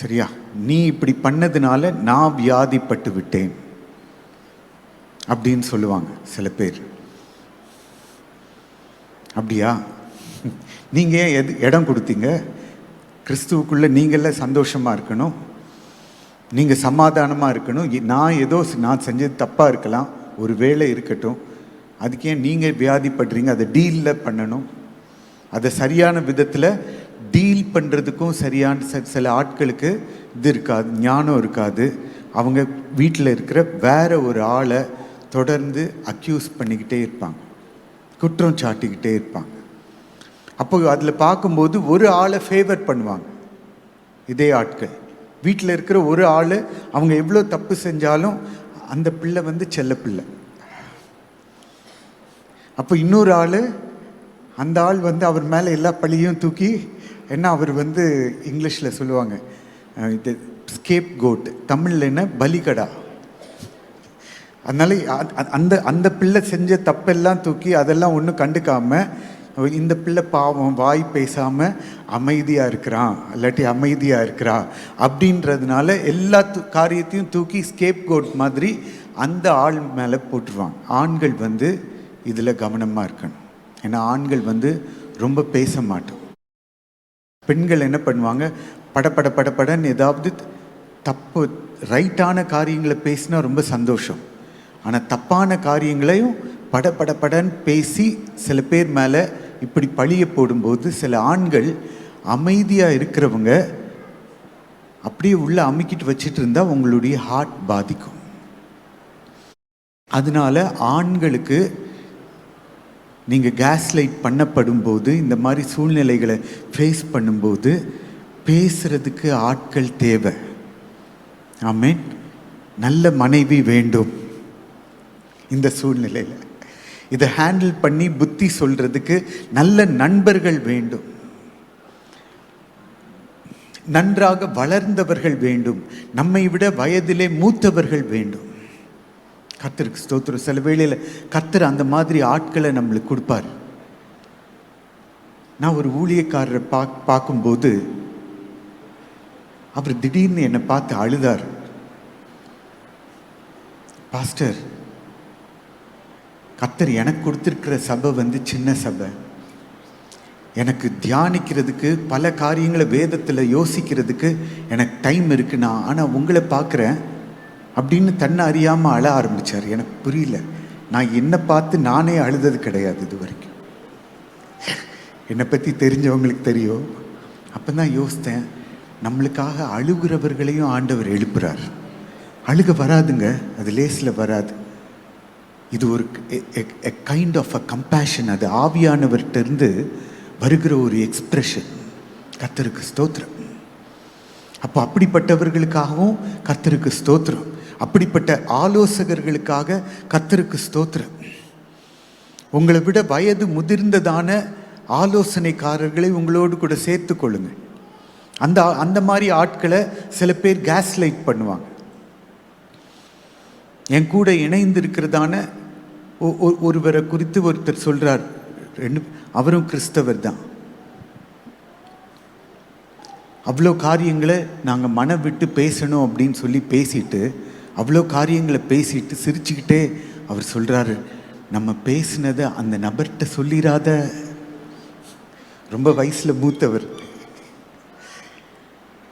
சரியா, நீ இப்படி பண்ணதுனால நான் வியாதிப்பட்டு விட்டேன் அப்படின்னு சொல்லுவாங்க சில பேர். அப்படியா? நீங்கள் ஏன் இடம் கொடுத்தீங்க? கிறிஸ்துவுக்குள்ளே நீங்களே சந்தோஷமாக இருக்கணும், நீங்கள் சமாதானமாக இருக்கணும். நான் செஞ்சது தப்பாக இருக்கலாம், ஒரு வேளை இருக்கட்டும், அதுக்கு ஏன் நீங்கள் வியாதிப்படுறீங்க? அதை டீலில் பண்ணணும். அதை சரியான விதத்தில் டீல் பண்ணுறதுக்கும் சரியான சில ஆட்களுக்கு இது இருக்காது, ஞானம் இருக்காது. அவங்க வீட்டில் இருக்கிற வேற ஒரு ஆளை தொடர்ந்து அக்யூஸ் பண்ணிக்கிட்டே இருப்பாங்க, குற்றம் சாட்டிக்கிட்டே இருப்பாங்க. அப்போ அதில் பார்க்கும்போது ஒரு ஆளை ஃபேவர் பண்ணுவாங்க. இதே ஆட்கள் வீட்டில் இருக்கிற ஒரு ஆள் அவங்க எவ்வளோ தப்பு செஞ்சாலும் அந்த பிள்ளை வந்து செல்ல பிள்ளை. அப்போ இன்னொரு ஆள், அந்த ஆள் வந்து அவர் மேலே எல்லா பழியும் தூக்கி, என்ன அவர் வந்து இங்கிலீஷில் சொல்லுவாங்க, இது ஸ்கேப் கோட், தமிழில் என்ன, பலிகடா. அதனால அந்த அந்த பிள்ளை செஞ்ச தப்பெல்லாம் தூக்கி அதெல்லாம் ஒன்றும் கண்டுக்காம, இந்த பிள்ளை பாவம் வாய் பேசாமல் அமைதியாக இருக்கிறான், இல்லாட்டி அமைதியாக இருக்கிறா அப்படின்றதுனால எல்லா காரியத்தையும் தூக்கி ஸ்கேப் கோட் மாதிரி அந்த ஆள் மேலே போட்டுருவாங்க. ஆண்கள் வந்து இதில் கவனமாக இருக்கணும். ஏன்னா ஆண்கள் வந்து ரொம்ப பேச மாட்டோம். பெண்கள் என்ன பண்ணுவாங்க, படன்னு ஏதாவது தப்பு ரைட்டான காரியங்களை பேசினா ரொம்ப சந்தோஷம். ஆனால் தப்பான காரியங்களையும் படன்னு பேசி சில பேர் மேலே இப்படி பழிய போடும்போது சில ஆண்கள் அமைதியாக இருக்கிறவங்க அப்படியே உள்ள அமுக்கிட்டு வச்சுட்டு இருந்தால் உங்களுடைய ஹார்ட் பாதிக்கும். அதனால ஆண்களுக்கு நீங்கள் கேஸ் லைட் பண்ணப்படும் போது, இந்த மாதிரி சூழ்நிலைகளை ஃபேஸ் பண்ணும்போது பேசுறதுக்கு ஆட்கள் தேவை. ஆமென். நல்ல மனைவி வேண்டும் இந்த சூழ்நிலையில். இதை ஹேண்டில் பண்ணி புத்தி சொல்றதுக்கு நல்ல நண்பர்கள் வேண்டும், நன்றாக வளர்ந்தவர்கள் வேண்டும், நம்மை விட வயதிலே மூத்தவர்கள் வேண்டும். கர்த்தருக்கு ஸ்தோத்திரம். சில வேளையில் கர்த்தர் அந்த மாதிரி ஆட்களை நம்மளுக்கு கொடுப்பார். நான் ஒரு ஊழியக்காரரை பார்க்கும்போது அவர் திடீர்னு என்னை பார்த்து அழுதார். பாஸ்டர், கர்த்தர் எனக்கு கொடுத்துருக்கிற சபை வந்து சின்ன சபை, எனக்கு தியானிக்கிறதுக்கு பல காரியங்களை வேதத்தில் யோசிக்கிறதுக்கு எனக்கு டைம் இருக்குண்ணா, ஆனால் உங்களை பார்க்குறேன் அப்படின்னு தன்னை அறியாமல் அழ ஆரம்பித்தார். எனக்கு புரியல. நான் என்னை பார்த்து நானே அழுதது கிடையாது இது வரைக்கும். என்னை பற்றி தெரிஞ்சவங்களுக்கு தெரியும். அப்போ தான் யோசித்தேன், நம்மளுக்காக அழுகிறவர்களையும் ஆண்டவர் எழுப்புறார். அழுக வராதுங்க, அது லேஸில் வராது. இது ஒரு கைண்ட் ஆஃப் அ கம்பேஷன். அது ஆவியானவர்கிட்டருந்து வருகிற ஒரு எக்ஸ்பிரஷன். கர்த்தருக்கு ஸ்தோத்திரம். அப்போ அப்படிப்பட்டவர்களுக்காகவும் கர்த்தருக்கு ஸ்தோத்திரம். அப்படிப்பட்ட ஆலோசகர்களுக்காக கர்த்தருக்கு ஸ்தோத்திரம். உங்களை விட வயது முதிர்ந்ததான ஆலோசனைக்காரர்களை உங்களோடு கூட சேர்த்து கொள்ளுங்க. அந்த மாதிரி ஆட்களை சில பேர் கேஸ் லைட் பண்ணுவாங்க. என் கூட இணைந்து இருக்கிறதான ஒருவரை குறித்து ஒருத்தர் சொல்றார், அவரும் கிறிஸ்தவர் தான். அவ்வளோ காரியங்களை நாங்கள் மனம் விட்டு பேசணும் அப்படின்னு சொல்லி பேசிட்டு, அவ்வளோ காரியங்களை பேசிட்டு சிரிச்சுக்கிட்டே அவர் சொல்கிறாரு, நம்ம பேசினதை அந்த நபர்கிட்ட சொல்லிடாத. ரொம்ப வயசில் மூத்தவர்.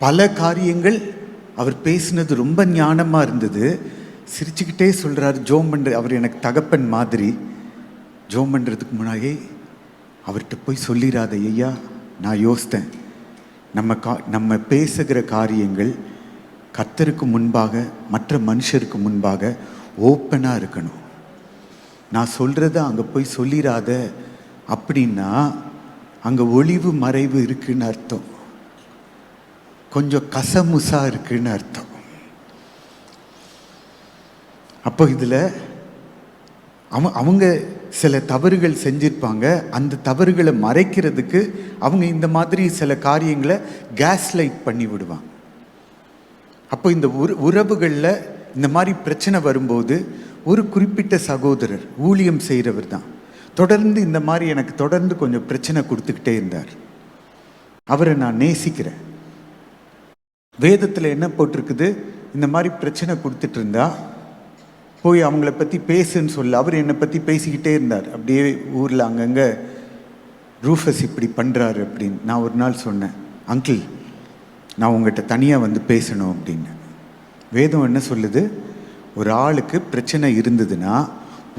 பல காரியங்கள் அவர் பேசினது ரொம்ப ஞானமாக இருந்தது. சிரிச்சுக்கிட்டே சொல்கிறார், ஜோம் பண்ணுற அவர் எனக்கு தகப்பன் மாதிரி. ஜோம் பண்ணுறதுக்கு முன்னாடியே அவர்கிட்ட போய் சொல்லிடாத ஐயா. நான் யோசித்தேன், நம்ம பேசுகிற காரியங்கள் கர்த்தருக்கு முன்பாக மற்ற மனுஷருக்கு முன்பாக ஓப்பனாக இருக்கணும். நான் சொல்கிறத அங்கே போய் சொல்லிடாத அப்படின்னா அங்கே ஒளிவு மறைவு இருக்குன்னு அர்த்தம், கொஞ்சம் கசமுசா இருக்குன்னு அர்த்தம். அப்போ இதில் அவங்க சில தவறுகள் செஞ்சிருப்பாங்க. அந்த தவறுகளை மறைக்கிறதுக்கு அவங்க இந்த மாதிரி சில காரியங்களை கேஸ் லைட் பண்ணி விடுவாங்க. அப்போ இந்த உறவுகளில் இந்த மாதிரி பிரச்சனை வரும்போது ஒரு குறிப்பிட்ட சகோதரர் ஊழியம் செய்கிறவர் தான் தொடர்ந்து இந்த மாதிரி எனக்கு தொடர்ந்து கொஞ்சம் பிரச்சனை கொடுத்துக்கிட்டே இருந்தார். அவரை நான் நேசிக்கிறேன். வேதத்தில் என்ன போட்டிருக்குது, இந்த மாதிரி பிரச்சனை கொடுத்துட்டு இருந்தா போய் அவங்கள பற்றி பேசுன்னு சொல்ல. அவர் என்னை பற்றி பேசிக்கிட்டே இருந்தார். அப்படியே ஊரில் அங்கங்கே ரூஃபஸ் இப்படி பண்ணுறாரு அப்படின்னு. நான் ஒரு நாள் சொன்னேன், அங்கிள் நான் உங்கள்கிட்ட தனியாக வந்து பேசணும் அப்படின்னு. வேதம் என்ன சொல்லுது, ஒரு ஆளுக்கு பிரச்சனை இருந்ததுன்னா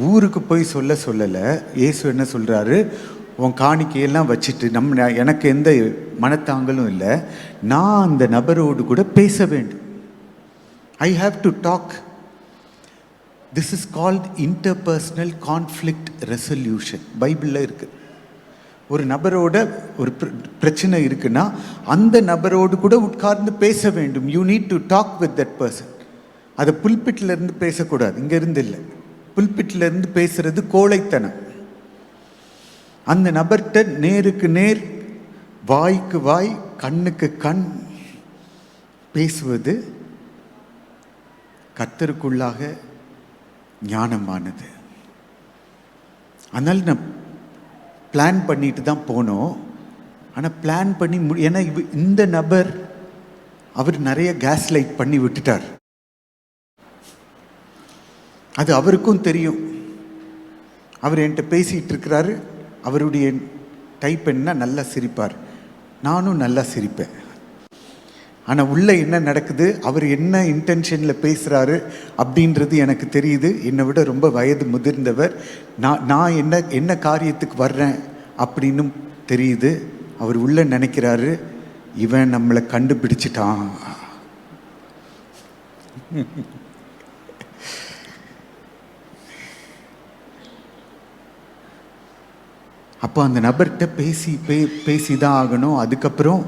ஊருக்கு போய் சொல்லலை. இயேசு என்ன சொல்கிறாரு, உன் காணிக்கையெல்லாம் வச்சுட்டு எனக்கு எந்த மனத்தாங்களும் இல்லை, நான் அந்த நபரோடு கூட பேச வேண்டும். I have to talk. This is called interpersonal conflict resolution. பைபிளில் இருக்குது. ஒரு நபரோட ஒரு பிரச்சனை இருக்குன்னா அந்த நபரோடு கூட உட்கார்ந்து பேச வேண்டும். You need to talk with that person. அதை புல்பிட்டில் இருந்து பேசக்கூடாது. இங்கேருந்து இல்லை, புல்பிட்டில் இருந்து பேசுறது கோழைத்தனம். அந்த நபர்கிட்ட நேருக்கு நேர், வாய்க்கு வாய், கண்ணுக்கு கண் பேசுவது கர்த்தருக்குள்ளாக ஞானமானது. அதனால் நான் பிளான் பண்ணிட்டு தான் போனோம். ஆனால் பிளான் பண்ணி ஏன்னா இந்த நபர் அவர் நிறைய கேஸ் லைட் பண்ணி விட்டுட்டார். அது அவருக்கும் தெரியும். அவர் என்கிட்ட பேசிகிட்டு இருக்கிறாரு. அவருடைய டைப் என்ன நல்லா சிரிப்பார், நானும் நல்லா சிரிப்பேன். ஆனால் உள்ளே என்ன நடக்குது, அவர் என்ன இன்டென்ஷனில் பேசுகிறாரு அப்படின்றது எனக்கு தெரியுது. என்னை விட ரொம்ப வயது முதிர்ந்தவர். நான் என்ன காரியத்துக்கு வர்றேன் அப்படின்னு தெரியுது. அவர் உள்ளே நினைக்கிறாரு, இவன் நம்மளை கண்டுபிடிச்சிட்டான். அப்போ அந்த நபர்கிட்ட பேசி தான் ஆகணும். அதுக்கப்புறம்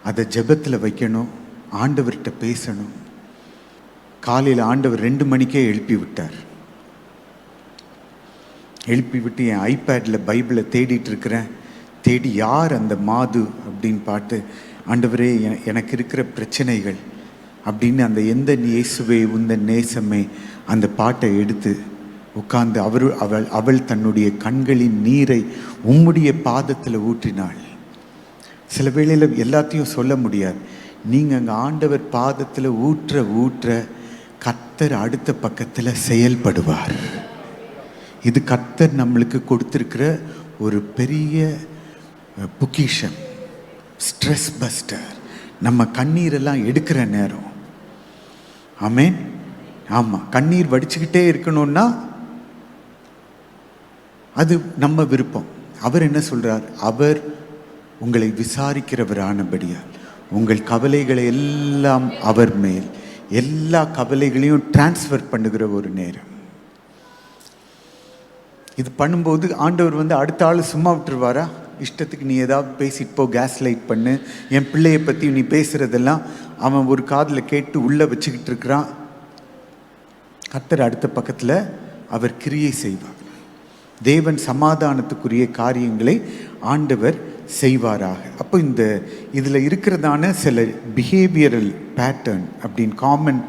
அதை ஜெபத்தில் வைக்கணும், ஆண்டவர்கிட்ட பேசணும். காலையில் ஆண்டவர் 2 மணிக்கே எழுப்பி விட்டார். எழுப்பி விட்டு என் ஐபேடில் பைபிளை தேடிட்டு இருக்கிறேன். தேடி யார் அந்த மாது அப்படின்னு பார்த்து, ஆண்டவரே எனக்கு இருக்கிற பிரச்சனைகள் அப்படின்னு அந்த எந்த இயேசுவே உந்தன் நேசமே அந்த பாட்டை எடுத்து உட்கார்ந்து அவள் தன்னுடைய கண்களின் நீரை உம்முடைய பாதத்தில் ஊற்றினாள். சில வேளையில் எல்லாத்தையும் சொல்ல முடியாது. நீங்கள் அங்கே ஆண்டவர் பாதத்தில் ஊற்ற கர்த்தர் அடுத்த பக்கத்தில் செயல்படுவார். இது கர்த்தர் நம்மளுக்கு கொடுத்துருக்கிற ஒரு பெரிய பொக்கிஷம், ஸ்ட்ரெஸ் பஸ்டர். நம்ம கண்ணீரெல்லாம் எடுக்கிற நேரம். ஆமென். ஆமாம், கண்ணீர் வடிச்சுக்கிட்டே இருக்கணும்னா அது நம்ம விருப்பம். அவர் என்ன சொல்கிறார், அவர் உங்களை விசாரிக்கிறவரானபடியால் உங்கள் கவலைகளை எல்லாம் அவர் மேல், எல்லா கவலைகளையும் டிரான்ஸ்ஃபர் பண்ணுகிற ஒரு நேரம். இது பண்ணும்போது ஆண்டவர் அடுத்த ஆள் சும்மா விட்டுருவாரா? இஷ்டத்துக்கு நீ ஏதாவது பேசிட்டு போ, கேஸ் லைட் பண்ணு, என் பிள்ளையை பற்றி நீ பேசுகிறதெல்லாம் அவன் ஒரு காதில் கேட்டு உள்ளே வச்சுக்கிட்டு இருக்கிறான். கர்த்தர் அடுத்த பக்கத்தில் அவர் கிரியை செய்வார். தேவன் சமாதானத்துக்குரிய காரியங்களை ஆண்டவர் செய்வாராக. அப்போ இதில் இருக்கிறதான சில பிஹேவியரல் பேட்டர்ன் அப்படின்னு common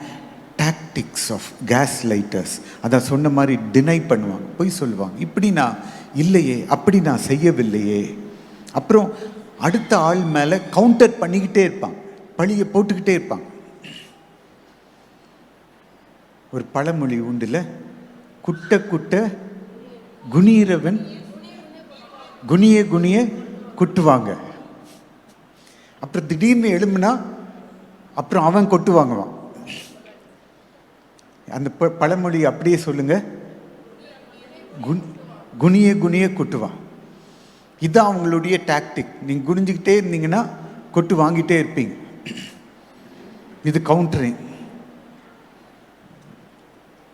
tactics of gaslighters, அதான் சொன்ன மாதிரி டினை பண்ணுவாங்க, போய் சொல்லுவாங்க, இப்படி நான் இல்லையே, அப்படி நான் செய்யவில்லையே. அப்புறம் அடுத்த ஆள் மேலே கவுண்டர் பண்ணிக்கிட்டே இருப்பாங்க, பழியை போட்டுக்கிட்டே இருப்பாங்க. ஒரு பழமொழி உண்டுல, குட்ட குட்ட குனியறவன் குனிய குனிய குட்டுவாங்க. அப்புறம் திடீர்னு எழும்புனா அப்புறம் அவன் கொட்டு வாங்குவான். அந்த பழமொழி அப்படியே சொல்லுங்க, குனிய குனிய கொட்டுவான். இதுதான் அவங்களுடைய டாக்டிக். நீங்கள் குனிஞ்சிக்கிட்டே இருந்தீங்கன்னா கொட்டு வாங்கிட்டே இருப்பீங்க. இது கவுண்டரிங்.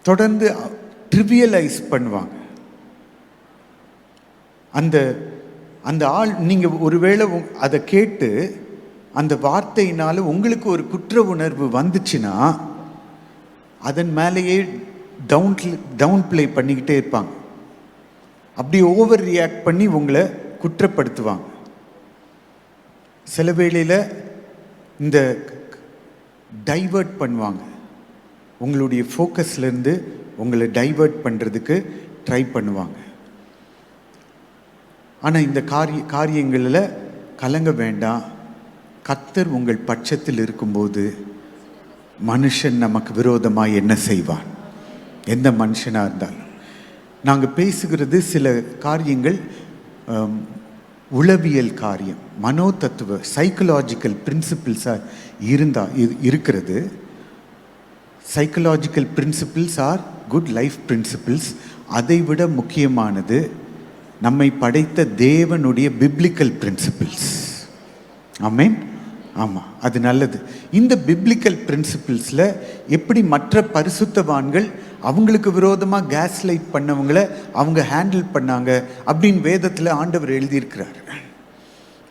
தொடர்ந்து ட்ரிவியலைஸ் பண்ணுவாங்க. அந்த ஆள், நீங்கள் ஒருவேளை அதை கேட்டு அந்த வார்த்தையினால உங்களுக்கு ஒரு குற்ற உணர்வு வந்துச்சுன்னா அதன் மேலேயே டவுன் பிளே பண்ணிக்கிட்டே இருப்பாங்க. அப்படி ஓவர் ரியாக்ட் பண்ணி உங்களை குற்றப்படுத்துவாங்க. சில வேளையில் இந்த டைவர்ட் பண்ணுவாங்க. உங்களுடைய ஃபோக்கஸ்லேருந்து உங்களை டைவர்ட் பண்ணுறதுக்கு ட்ரை பண்ணுவாங்க. ஆனால் இந்த காரியங்களில் கலங்க வேண்டாம். கர்த்தர் உங்கள் பட்சத்தில் இருக்கும்போது மனுஷன் நமக்கு விரோதமாக என்ன செய்வான்? எந்த மனுஷனாக இருந்தாலும். நாங்கள் பேசுகிறது சில காரியங்கள் உளவியல் காரியம், மனோதத்துவ சைக்கலாஜிக்கல் பிரின்சிபிள்ஸாக இருக்கிறது. Psychological principles are good life principles. அதை விட முக்கியமானது நம்மை படைத்த தேவனுடைய பிப்ளிக்கல் பிரின்சிபிள்ஸ். ஆமென். ஆமாம், அது நல்லது. இந்த பிப்ளிக்கல் பிரின்சிபிள்ஸில் எப்படி மற்ற பரிசுத்தவான்கள் அவங்களுக்கு விரோதமாக கேஸ் லைட் பண்ணவங்களை அவங்க ஹேண்டில் பண்ணாங்க அப்படின்னு வேதத்தில் ஆண்டவர் எழுதியிருக்கிறார்.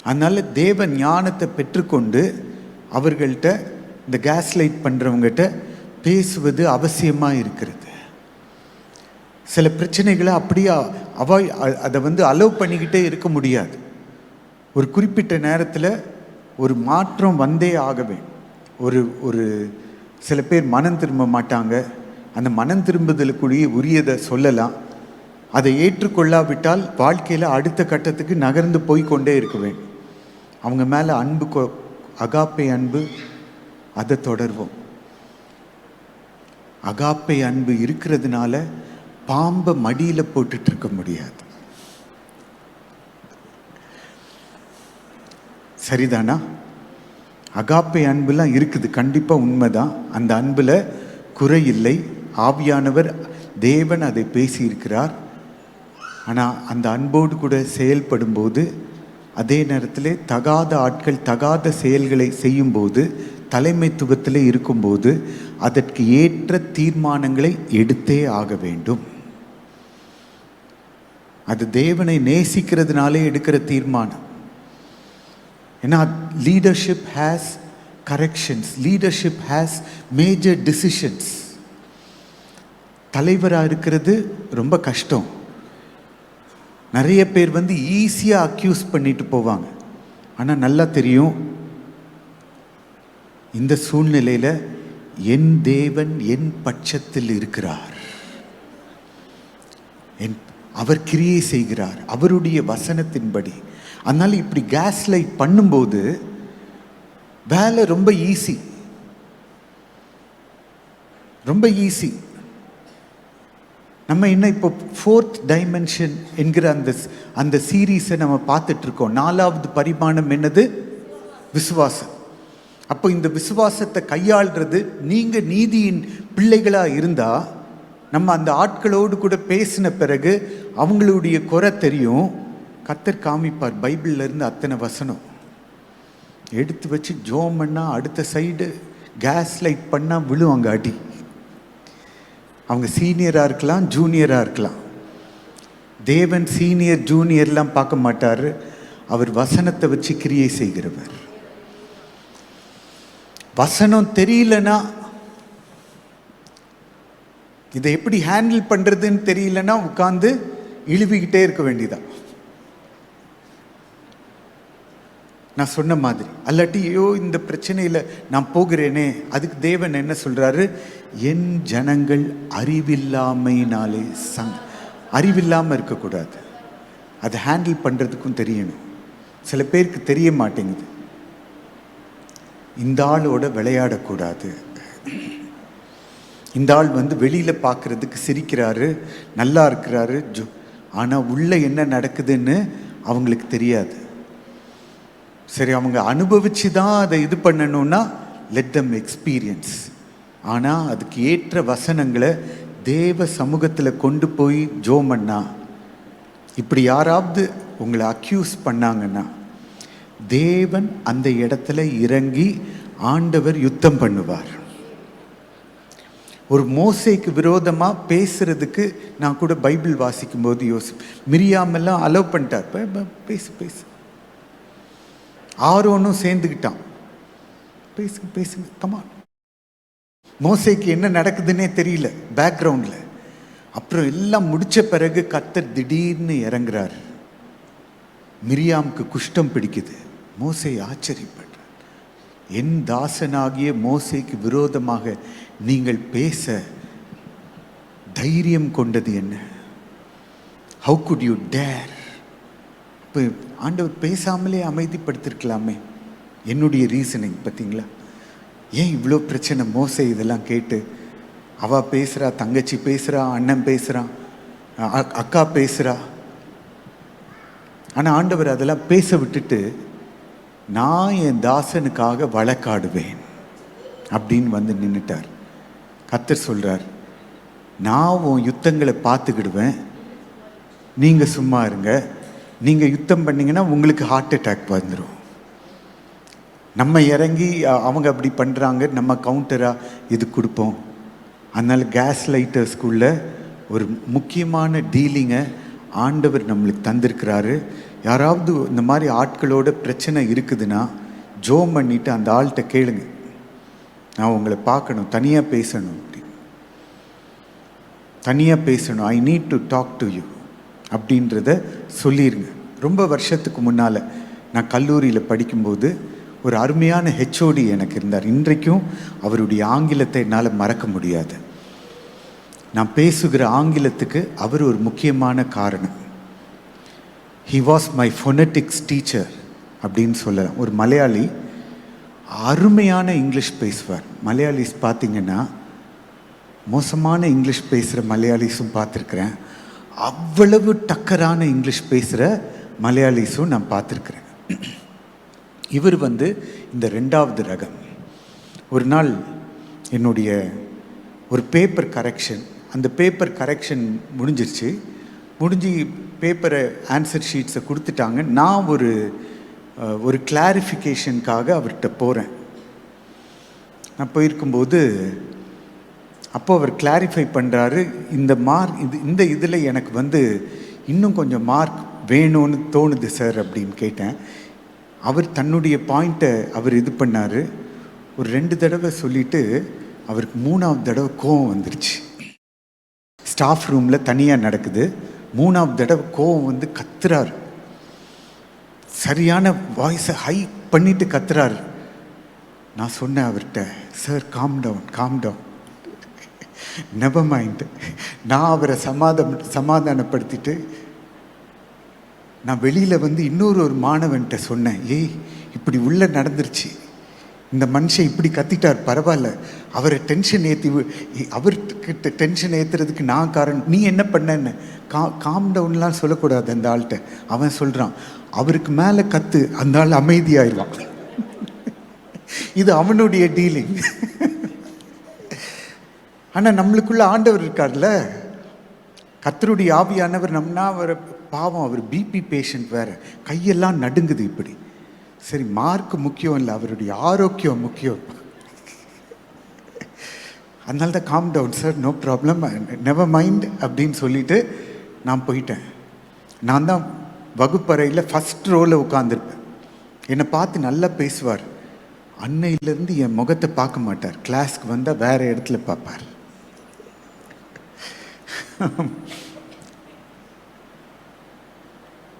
அதனால் தேவ ஞானத்தை பெற்றுக்கொண்டு அவர்கள்ட்ட இந்த கேஸ் லைட் பண்ணுறவங்ககிட்ட பேசுவது அவசியமாக இருக்கிறது. சில பிரச்சனைகளை அப்படியே அதை அலோவ் பண்ணிக்கிட்டே இருக்க முடியாது. ஒரு குறிப்பிட்ட நேரத்தில் ஒரு மாற்றம் வந்தே ஆக வேண்டும். ஒரு ஒரு சில பேர் மனம் திரும்ப மாட்டாங்க. அந்த மனம் திரும்புதலுக்குரிய உரியதை சொல்லலாம். அதை ஏற்றுக்கொள்ளாவிட்டால் வாழ்க்கையில் அடுத்த கட்டத்துக்கு நகர்ந்து போய்கொண்டே இருக்க வேண்டும். அவங்க மேலே அன்பு, அகாப்பை அன்பு, அதை தொடர்வோம். அகாப்பை அன்பு இருக்கிறதுனால பாம்பை மடியில் போட்டுட்டு இருக்க முடியாது. சரிதானா? அகாப்பை அன்புலாம் இருக்குது, கண்டிப்பாக உண்மைதான். அந்த அன்பில் குறை இல்லை. ஆவியானவர் தேவன் அதை பேசியிருக்கிறார். ஆனால் அந்த அன்போடு கூட செயல்படும் போது, அதே நேரத்தில் தகாத ஆட்கள் தகாத செயல்களை செய்யும்போது, தலைமைத்துவத்தில் இருக்கும்போது அதற்கு ஏற்ற தீர்மானங்களை எடுத்தே ஆக வேண்டும். அது தேவனை நேசிக்கிறதுனாலே எடுக்கிற தீர்மானம். ஏன்னா leadership has corrections, leadership has major decisions. தலைவராக இருக்கிறது ரொம்ப கஷ்டம். நிறைய பேர் ஈஸியாக அக்யூஸ் பண்ணிட்டு போவாங்க. ஆனால் நல்லா தெரியும், இந்த சூழ்நிலையில் என் தேவன் என் பட்சத்தில் இருக்கிறார், அவர் கிரியை செய்கிறார் அவருடைய வசனத்தின்படி. அதனால இப்படி கேஸ் லைட் பண்ணும்போது வேலை ரொம்ப ஈஸி, ரொம்ப ஈஸி. நம்ம என்ன இப்போ 4th டைமென்ஷன் என்கிற அந்த சீரீஸை நம்ம பார்த்துட்டு இருக்கோம். 4வது பரிமாணம் என்னது? விசுவாசம். அப்போ இந்த விசுவாசத்தை கையாள்றது, நீங்கள் நீதியின் பிள்ளைகளாக இருந்தால், நம்ம அந்த ஆட்களோடு கூட பேசின பிறகு அவங்களுடைய குறை தெரியும். கர்த்தர் காமிப்பார். பைபிள்ல இருந்து அத்தனை வசனம் எடுத்து வச்சு ஜோம் பண்ணா அடுத்த சைடு கேஸ் லைட் பண்ணால் விழுவாங்க அடி. அவங்க சீனியராக இருக்கலாம், ஜூனியராக இருக்கலாம். தேவன் சீனியர் ஜூனியர்லாம் பார்க்க மாட்டார். அவர் வசனத்தை வச்சு கிரியை செய்கிறவர். வசனம் தெரியலனா, இதை எப்படி ஹேண்டில் பண்ணுறதுன்னு தெரியலன்னா உட்காந்து இழுவிக்கிட்டே இருக்க வேண்டியதான். நான் சொன்ன மாதிரி. அல்லாட்டி ஐயோ இந்த பிரச்சனையில் நான் போகிறேனே, அதுக்கு தேவன் என்ன சொல்கிறாரு? என் ஜனங்கள் அறிவில்லாமையினாலே அறிவில்லாமல் இருக்கக்கூடாது. அதை ஹேண்டில் பண்ணுறதுக்கும் தெரியணும். சில பேருக்கு தெரிய மாட்டேங்குது. இந்த ஆளோட விளையாடக்கூடாது. இந்த ஆள் வெளியில் பார்க்குறதுக்கு சிரிக்கிறாரு, நல்லா இருக்கிறாரு, ஆனால் உள்ளே என்ன நடக்குதுன்னு அவங்களுக்கு தெரியாது. சரி, அவங்க அனுபவிச்சு தான் அதை இது பண்ணணும்னா லெட் தம் எக்ஸ்பீரியன்ஸ். ஆனால் அதுக்கு ஏற்ற வசனங்களை தேவ சமூகத்தில் கொண்டு போய் ஜோம் பண்ணா, இப்படி யாராவது உங்களை அக்யூஸ் பண்ணாங்கன்னா தேவன் அந்த இடத்துல இறங்கி ஆண்டவர் யுத்தம் பண்ணுவார். ஒரு மோசேக்கு விரோதமாக பேசுறதுக்கு நான் கூட பைபிள் வாசிக்கும் போது மிரியாமெல்லாம் அலோவ் பண்ணிட்டார். பேசு பேசு. ஆரோனும் சேர்ந்துக்கிட்டான். பேசுங்க பேசுங்க, கமா. மோசேக்கு என்ன நடக்குதுன்னே தெரியல பேக்ரவுண்டில். அப்புறம் எல்லாம் முடித்த பிறகு கர்த்தர் திடீர்னு இறங்குறார். மிரியாமுக்கு குஷ்டம் பிடிக்குது. மோசே ஆச்சரியப்படுறார். என் தாசனாகிய மோசேக்கு விரோதமாக நீங்கள் பேச தைரியம் கொண்டது என்ன? How could you dare? இப்போ ஆண்டவர் பேசாமலே அமைதிப்படுத்திருக்கலாமே. என்னுடைய ரீசனிங் பார்த்தீங்களா? ஏன் இவ்வளோ பிரச்சனை? மோசே இதெல்லாம் கேட்டு அவ பேசுகிறா, தங்கச்சி பேசுகிறா, அண்ணன் பேசுகிறான், அக்கா பேசுகிறா. ஆனால் ஆண்டவர் அதெல்லாம் பேச விட்டுட்டு, நான் என் தாசனுக்காக வழக்காடுவேன் அப்படின்னு நின்றுட்டார். கர்த்தர் சொல்கிறார், நான் உன் யுத்தங்களை பார்த்துக்கிடுவேன், நீங்கள் சும்மா இருங்க. நீங்கள் யுத்தம் பண்ணிங்கன்னா உங்களுக்கு ஹார்ட் அட்டாக் வந்துடும். நம்ம இறங்கி அவங்க அப்படி பண்ணுறாங்க, நம்ம கவுண்டராக இது கொடுப்போம். அதனால் கேஸ் லைட்டர்ஸ்குள்ள ஒரு முக்கியமான டீலிங்கை ஆண்டவர் நம்மளுக்கு தந்திருக்கிறாரு. யாராவது இந்த மாதிரி ஆட்களோட பிரச்சனை இருக்குதுன்னா ஜோம் பண்ணிவிட்டு அந்த ஆள்கிட்ட கேளுங்க, நான் உங்களை பார்க்கணும், தனியாக பேசணும், அப்படி தனியாக பேசணும், I need to talk to you அப்படின்றத சொல்லிடுங்க. ரொம்ப வருஷத்துக்கு முன்னால் நான் கல்லூரியில் படிக்கும்போது ஒரு அருமையான ஹெச்ஓடி எனக்கு இருந்தார். இன்றைக்கும் அவருடைய ஆங்கிலத்தை என்னால் மறக்க முடியாது. நான் பேசுகிற ஆங்கிலத்துக்கு அவர் ஒரு முக்கியமான காரணம். He was my phonetics teacher அப்படின்னு சொல்லலாம். ஒரு மலையாளி, அருமையான இங்கிலீஷ் பேசுவார். மலையாளிஸ் பார்த்திங்கன்னா, மோசமான இங்கிலீஷ் பேசுகிற மலையாளிஸும் பார்த்துருக்குறேன், அவ்வளவு டக்கரான இங்கிலீஷ் பேசுகிற மலையாளிஸும் நான் பார்த்துருக்குறேன். இவர் இந்த 2வது ரகம். ஒரு நாள் என்னுடைய ஒரு பேப்பர் கரெக்ஷன், அந்த பேப்பர் கரெக்ஷன் முடிஞ்சிருச்சு. முடிஞ்சு பேப்பரை ஆன்சர் ஷீட்ஸை கொடுத்துட்டாங்க. நான் ஒரு கிளாரிஃபிகேஷனுக்காக அவர்கிட்ட போகிறேன். நான் போயிருக்கும்போது அப்போ அவர் கிளாரிஃபை பண்ணுறாரு, இந்த இதில் எனக்கு இன்னும் கொஞ்சம் மார்க் வேணும்னு தோணுது சார் அப்படின்னு கேட்டேன். அவர் தன்னுடைய பாயிண்ட்டை அவர் இது பண்ணார். ஒரு 2 தடவை சொல்லிவிட்டு அவருக்கு 3வது தடவை கோவம் வந்துருச்சு. ஸ்டாஃப் ரூமில் தனியாக நடக்குது. 3வது தடவை கோவம் கத்துறாரு. சரியான வாய்ஸை ஹை பண்ணிட்டு கத்துறாரு. நான் சொன்னேன் அவர்கிட்ட, sir calm down, never mind. நான் அவரை சமாதானப்படுத்திட்டு நான் வெளியில் இன்னொரு மாணவன்கிட்ட சொன்னேன், ஏய் இப்படி உள்ள நடந்துருச்சு, இந்த மனுஷன் இப்படி கத்திட்டார், பரவாயில்ல, அவரை டென்ஷன் அவர்கிட்ட டென்ஷன் ஏற்றுறதுக்கு நான் காரணம், நீ என்ன பண்ணேன்னு. காம் டவுன்லாம் சொல்லக்கூடாது அந்த ஆள்கிட்ட. அவன் சொல்கிறான், அவருக்கு மேலே கத்து, அந்த ஆள் அமைதியாயிடுவான். இது அவனுடைய டீலிங். ஆனால் நம்மளுக்குள்ள ஆண்டவர் இருக்கார்ல, கர்த்தருடைய ஆவியானவர். அவர் பாவம், அவர் பிபி பேஷண்ட் வேறு, கையெல்லாம் நடுங்குது இப்படி. சரி, மார்க் முக்கியம் இல்லை, அவருடைய ஆரோக்கியம் முக்கியம். அதனால தான் calm down sir, no problem, never mind அப்படின்னு சொல்லிட்டு நான் போயிட்டேன். நான் தான் வகுப்பறையில் ஃபஸ்ட் ரோவில் உட்காந்துருப்பேன். என்னை பார்த்து நல்லா பேசுவார். அன்னையிலேருந்து என் முகத்தை பார்க்க மாட்டார். கிளாஸ்க்கு வந்தால் வேறு இடத்துல பார்ப்பார்.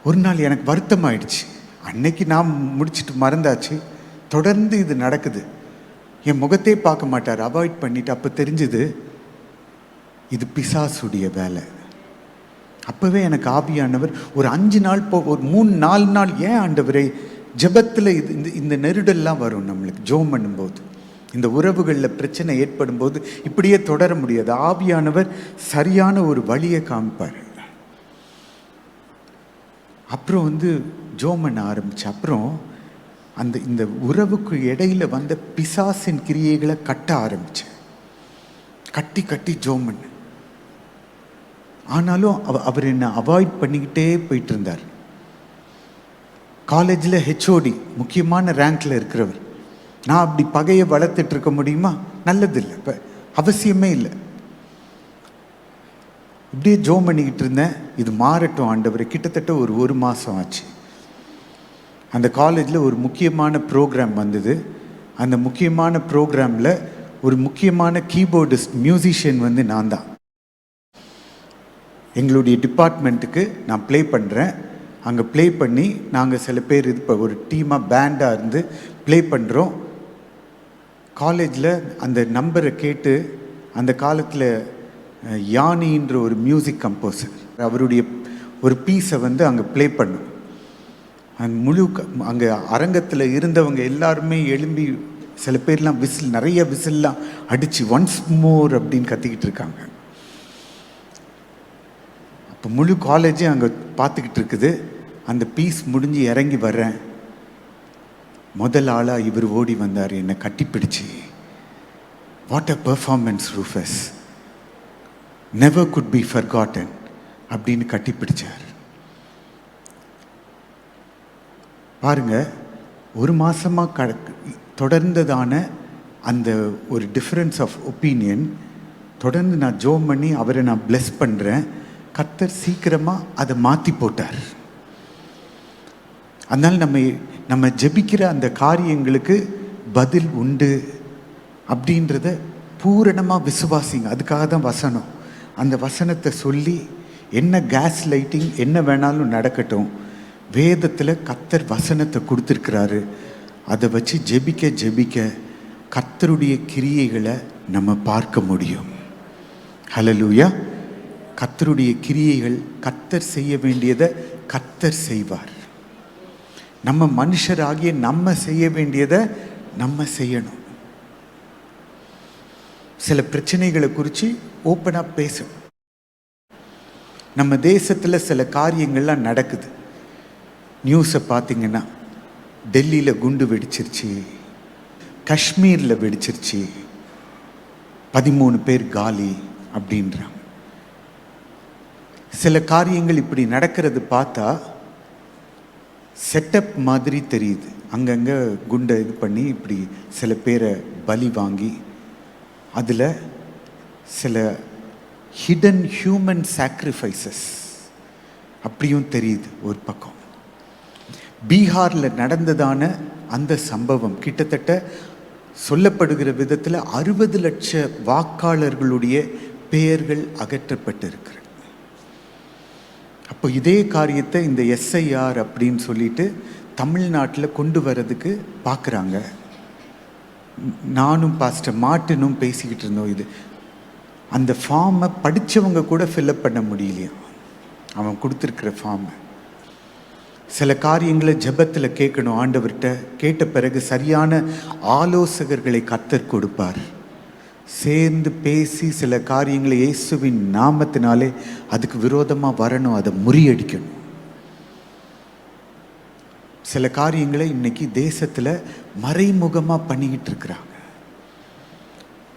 ஒரு நாள் எனக்கு வருத்தம் ஆயிடுச்சு. அன்னைக்கு நான் முடிச்சுட்டு மறந்தாச்சு. தொடர்ந்து இது நடக்குது. என் முகத்தையே பார்க்க மாட்டார், அவாய்ட் பண்ணிட்டு. அப்போ தெரிஞ்சுது இது பிசாசுடைய வேலை. அப்போவே எனக்கு ஆவியானவர் ஒரு 5 நாள் ஒரு 3-4 நாள், ஏன் ஆண்டவரே ஜெபத்தில் இந்த நெருடல்லாம் வரும் நம்மளுக்கு. ஜெபம் பண்ணும்போது, இந்த உறவுகளில் பிரச்சனை ஏற்படும் போது இப்படியே தொடர முடியாது. ஆவியானவர் சரியான ஒரு வழியை காமிப்பார். அப்புறம் ஜெபம் பண்ண ஆரம்பிச்சு. அப்புறம் இந்த உறவுக்கு இடையில பிசாசின் கிரியைகளை கட்ட ஆரம்பிச்சேன். கட்டி ஜெபம் பண்ண. ஆனாலும் அவர் என்னை அவாய்ட் பண்ணிக்கிட்டே போயிட்டு இருந்தார். காலேஜில் ஹெச்ஓடி, முக்கியமான ரேங்க்ல இருக்கிறவர். நான் அப்படி பகையை வளர்த்துட்டு இருக்க முடியுமா? நல்லதில்லை, இப்போ அவசியமே இல்லை. இப்படியே ஜெபம் பண்ணிக்கிட்டு இருந்தேன். இது மாறட்டும் ஆண்டவரே. கிட்டத்தட்ட ஒரு மாதம் ஆச்சு. அந்த காலேஜில் ஒரு முக்கியமான ப்ரோக்ராம் வந்தது. அந்த முக்கியமான ப்ரோக்ராமில் ஒரு முக்கியமான கீபோர்டிஸ்ட், மியூசிஷியன் நான் தான். எங்களுடைய டிபார்ட்மெண்ட்டுக்கு நான் ப்ளே பண்ணுறேன். அங்கே ப்ளே பண்ணி நாங்கள் சில பேர் ஒரு டீமாக பேண்டாக இருந்து ப்ளே பண்ணுறோம். காலேஜில் அந்த நம்பரை கேட்டு, அந்த காலத்தில் யானின்ற ஒரு மியூசிக் கம்போசர், அவருடைய ஒரு பீஸை அங்கே ப்ளே பண்ணோம். அந்த அங்கே அரங்கத்தில் இருந்தவங்க எல்லாருமே எழும்பி, சில பேர்லாம் நிறைய விசில்லாம் அடித்து ஒன்ஸ் மோர் அப்படின்னு கத்திக்கிட்டு இருக்காங்க. இப்போ முழு காலேஜே அங்கே பார்த்துக்கிட்டு இருக்குது. அந்த பீஸ் முடிஞ்சு இறங்கி வர்றேன். முதல் ஆளாக இவர் ஓடி வந்தார், என்னை கட்டிப்பிடிச்சு, what a performance Rufus, never could be forgotten அப்படின்னு கட்டிப்பிடிச்சார். பாருங்க, ஒரு மாதமாக தொடர்ந்ததான அந்த ஒரு டிஃப்ரென்ஸ் ஆஃப் ஒப்பீனியன். தொடர்ந்து நான் ஜெபம் பண்ணி அவரை நான் பிளெஸ் பண்ணுறேன். கர்த்தர் சீக்கிரமாக அதை மாற்றி போட்டார். அதனால் நம்ம ஜெபிக்கிற அந்த காரியங்களுக்கு பதில் உண்டு அப்படின்றத பூரணமாக விசுவாசிங்க. அதுக்காக தான் வசனம். அந்த வசனத்தை சொல்லி, என்ன கேஸ் லைட்டிங் என்ன வேணாலும் நடக்கட்டும், வேதத்தில் கர்த்தர் வசனத்தை கொடுத்துருக்கிறாரு. அதை வச்சு ஜெபிக்க ஜெபிக்க கர்த்தருடைய கிரியைகளை நம்ம பார்க்க முடியும். ஹல்லேலூயா. கர்த்தருடைய கிரியைகள், கர்த்தர் செய்ய வேண்டியதை கர்த்தர் செய்வார். நம்ம மனுஷராகிய நம்ம செய்ய வேண்டியதை நம்ம செய்யணும். சில பிரச்சனைகளை குறித்து ஓப்பனாக பேசணும். நம்ம தேசத்தில் சில காரியங்கள்லாம் நடக்குது. நியூஸை பார்த்தீங்கன்னா டெல்லியில் குண்டு வெடிச்சிருச்சு, காஷ்மீரில் வெடிச்சிருச்சு, 13 பேர் காலி அப்படின்றாங்க. சில காரியங்கள் இப்படி நடக்கிறது பார்த்தா செட்டப் மாதிரி தெரியுது. அங்கங்கே குண்டை இது பண்ணி இப்படி சில பேரை பலி வாங்கி அதில் சில ஹிடன் ஹியூமன் சாக்ரிஃபைசஸ் அப்படியும் தெரியுது. ஒரு பக்கம் பீகாரில் நடந்ததான அந்த சம்பவம் கிட்டத்தட்ட சொல்லப்படுகிற விதத்தில் 60 லட்சம் வாக்காளர்களுடைய பெயர்கள் அகற்றப்பட்டிருக்கிறது. அப்போ இதே காரியத்தை இந்த SIR அப்படின்னு சொல்லிட்டு தமிழ்நாட்டில் கொண்டு வர்றதுக்கு பார்க்குறாங்க. நானும் பாஸ்டர் மார்ட்டினும் பேசிக்கிட்டு இருந்தோம். இது அந்த ஃபார்மை படித்தவங்க கூட ஃபில்அப் பண்ண முடியலையா, அவன் கொடுத்துருக்கிற ஃபார்மை. சில காரியங்களை ஜெபத்தில் கேட்கணும் ஆண்டவர்கிட்ட. கேட்ட பிறகு சரியான ஆலோசகர்களை கர்த்தர் கொடுப்பார். சேர்ந்து பேசி சில காரியங்களை இயேசுவின் நாமத்தினாலே அதுக்கு விரோதமாக வரணும், அதை முறியடிக்கணும். சில காரியங்களை இன்னைக்கு தேசத்தில் மறைமுகமாக பண்ணிக்கிட்டு இருக்கிறாங்க.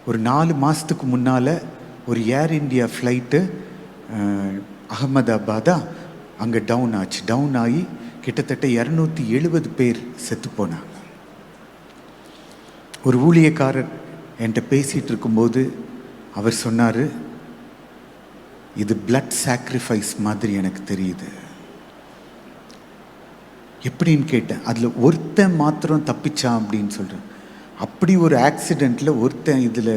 ஒரு 4 மாதத்துக்கு முன்னால் ஒரு ஏர் இந்தியா ஃப்ளைட்டு அகமதாபாதா அங்கே டவுன் ஆச்சு. டவுன் ஆகி கிட்டத்தட்ட 270 பேர் செத்து போனாங்க. ஒரு ஊழியக்காரர் என்கிட்ட பேசிகிட்டு இருக்கும்போது அவர் சொன்னார், இது பிளட் சாக்ரிஃபைஸ் மாதிரி எனக்கு தெரியுது. எப்படின்னு கேட்டேன். அதில் ஒருத்தன் மாத்திரம் தப்பிச்சான் அப்படின்னு சொல்கிறேன். அப்படி ஒரு ஆக்சிடெண்ட்டில் ஒருத்தன் இதில்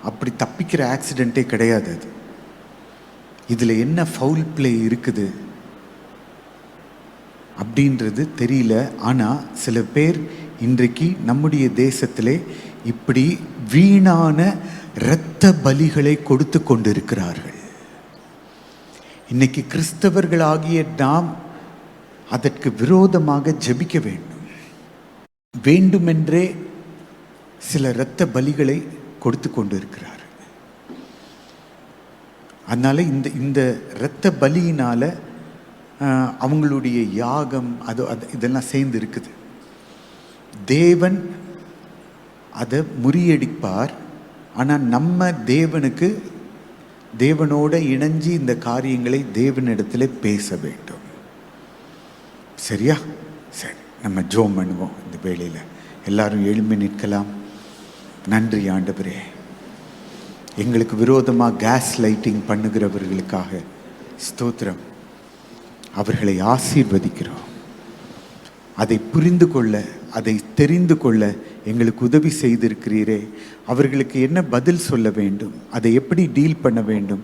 அப்படி தப்பிக்கிற ஆக்சிடெண்ட்டே கிடையாது. அது இதில் என்ன ஃபவுல் பிளே இருக்குது அப்படின்றது தெரியல. ஆனால் சில பேர் இன்றைக்கு நம்முடைய தேசத்திலே இப்படி வீணான இரத்த பலிகளை கொடுத்து கொண்டிருக்கிறார்கள். இன்னைக்கு கிறிஸ்தவர்களாகிய நாம் அதற்கு விரோதமாக ஜெபிக்க வேண்டும். வேண்டுமென்றே சில இரத்த பலிகளை கொடுத்து கொண்டிருக்கிறார்கள். அதனால இந்த இரத்த பலியினால அவங்களுடைய யாகம் அது இதெல்லாம் சேர்ந்து இருக்குது. தேவன் அதை முறியடிப்பார். ஆனால் நம்ம தேவனோட இணைஞ்சி இந்த காரியங்களை தேவனிடத்தில் பேச வேண்டும். சரியா? சரி, நம்ம ஜெபம் பண்ணுவோம். இந்த வேளையில் எல்லாரும் எழும்பி நிற்கலாம். நன்றி ஆண்டவரே, எங்களுக்கு விரோதமாக கேஸ் லைட்டிங் பண்ணுகிறவர்களுக்காக ஸ்தோத்திரம். அவர்களை ஆசீர்வதிக்கிறோம். அதை புரிந்து கொள்ள, அதை தெரிந்து கொள்ள எங்களுக்கு உதவி செய்திருக்கிறீரே. அவர்களுக்கு என்ன பதில் சொல்ல வேண்டும், அதை எப்படி டீல் பண்ண வேண்டும்,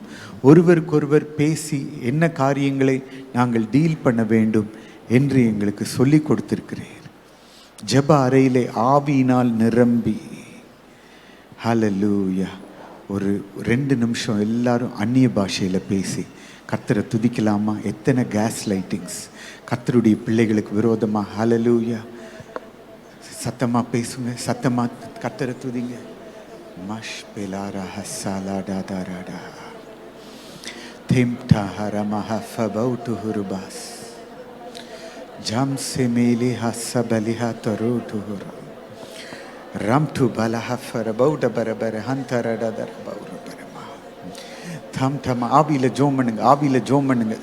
ஒருவருக்கொருவர் பேசி என்ன காரியங்களை நாங்கள் டீல் பண்ண வேண்டும் என்று எங்களுக்கு சொல்லி கொடுத்திருக்கிறீர். ஜெப அறையிலே ஆவியினால் நிரம்பி, ஹல்லேலூயா, ஒரு 2 நிமிஷம் எல்லாரும் அந்நிய பாஷையில் பேசி கர்த்தரை துதிக்கலாமா? எத்தனை கேஸ் லைட்டிங்ஸ் கர்த்தருடைய பிள்ளைகளுக்கு விரோதமாக. ஹல்லேலூயா, சத்தமாக பேசுங்க, சத்தமாக கர்த்தரை துதிங்க. மஷ் பெலாரா ஹஸ்ஸாலா டாதாராடா திம்டா ஹரமஹ ஃபபௌட்டு ஹுருபாஸ் ஜம் செமேலி ஹஸ்ஸபலிஹா தரோட்டுஹுர ரம்டு பலஹ ஃபரபௌட பரபர ஹந்தரடதர பௌரபரமா தம் தம். ஆவியில் ஜோம் பண்ணுங்க, ஆவியில் ஜோம் பண்ணுங்க.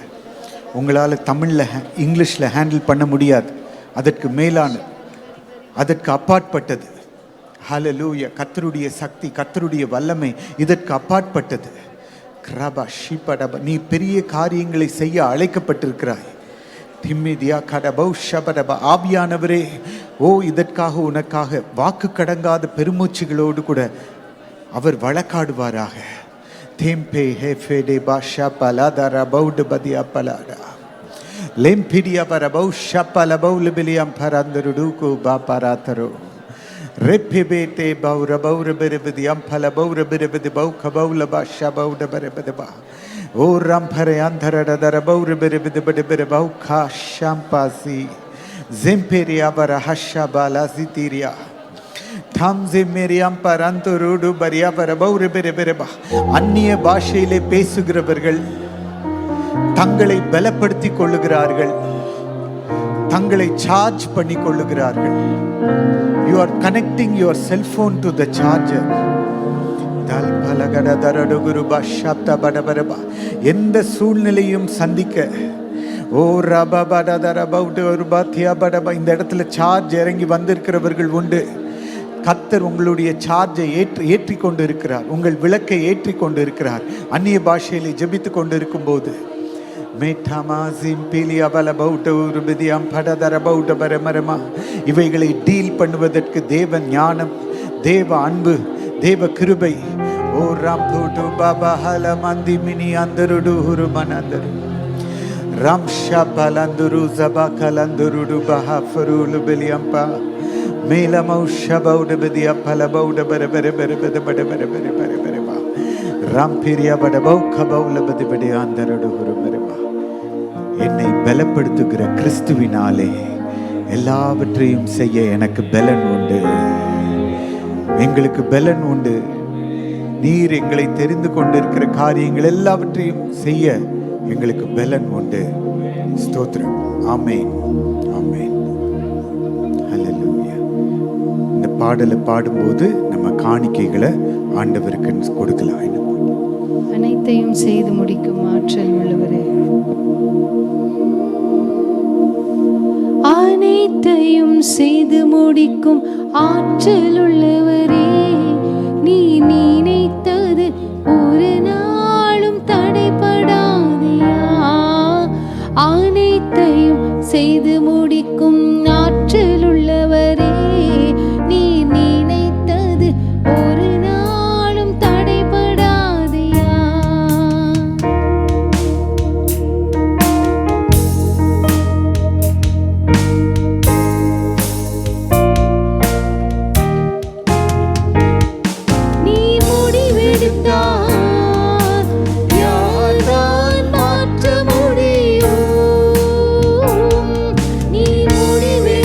உங்களால் தமிழில் இங்கிலீஷில் ஹேண்டில் பண்ண முடியாது. அதற்கு மேலான, அதற்கு அப்பாற்பட்டது. ஹல்லேலூயா. கர்த்தருடைய சக்தி, கர்த்தருடைய வல்லமை இதற்கு அப்பாற்பட்டது. கிரபா ஷிபடப, நீ பெரிய காரியங்களை செய்ய அழைக்கப்பட்டிருக்கிறாய். திம்மிதியா கடபௌ ஷபடப. ஆவியானவரே, ஓ இதற்காக உனக்காக வாக்கு கடங்காத பெருமூச்சுகளோடு கூட அவர் வழக்காடுவாராக. தேம்பே ஹே ஃபேடே பாஷா பலாதாரா பௌட பதியா பலாடா Lempidia barabau shapalabau libiliam parandaruduku baparataro. Repibete baurabau rebediam palabau rebedibau kabau laba shabau de berebedeba. O rampare antara darabau rebedibau ka shampasi. Zemperia barahasha balazitiria. Tamze meriam paranturudu baria barabau rebedeba. அந்நிய பாஷையிலே பேசுகிறவர்கள் தங்களை பலப்படுத்திக் கொள்ளுகிறார்கள், தங்களை charge பண்ணி கொள்ளுகிறார்கள். You are connecting your cell phone to the charger. எந்த சூழ்நிலையும் சந்திக்க இந்த இடத்துல சார்ஜ் இறங்கி வந்திருக்கிறவர்கள் உண்டு. கர்த்தர் உங்களுடைய சார்ஜை ஏற்றி கொண்டு இருக்கிறார், உங்கள் விளக்கை ஏற்றி கொண்டு இருக்கிறார். அந்நிய பாஷையிலே ஜெபித்து கொண்டு இருக்கும் போது இவைகளை டீல் பண்ணுவதற்கு தேவ ஞானம், தேவ அன்பு, தேவ கிருபை. ஓ ராம்புடு பாபா ஹல மந்தி மினி அந்தருடு ஹுருமனந்தரு ராம்ஷா பலந்துரு ஜபா கலந்துருடு பஹா ஃபருலு பெலியம்பா மேலமௌ ஷபௌட பெதியா பலபௌட பர பர பர பர பர பர பர பர பரபா ராம்பிரியா படபௌ கபௌல பதி படி அந்தருடு ஹுருமரபா. என்னை பலப்படுத்துகிற கிறிஸ்துவினாலே எல்லாவற்றையும் செய்ய எனக்கு பலன் உண்டு. எங்களுக்கு பலன் உண்டு. நீர் எங்களை தெரிந்து கொண்டிருக்கிற காரியங்கள் எல்லாவற்றையும் செய்ய எங்களுக்கு பலன் உண்டு. ஸ்தோத்திரம். ஆமென், ஆமென், ஹல்லேலூயா. இந்த பாடலை பாடும்போது நம்ம காணிக்கைகளை ஆண்டவருக்கு கொடுக்கலாம். அனைத்தையும் செய்து முடிக்கும் ஆற்றல் உள்ளவரே, அனைத்தையும் செய்து முடிக்கும் ஆற்றல் உள்ளவரே, நீ நினைத்தது ஒரு நாளும் தடைபடாதையா. அனைத்தையும் செய்து முடிக்கும் ஆற்றல் உள்ளவரே, நீ நினைத்தது ஒரு நாளும் தடைபடாதையா. நீ முடிவெடுத்தால் யார்தான் மாற்ற முடியும்? நீ முடிவெடுத்தால்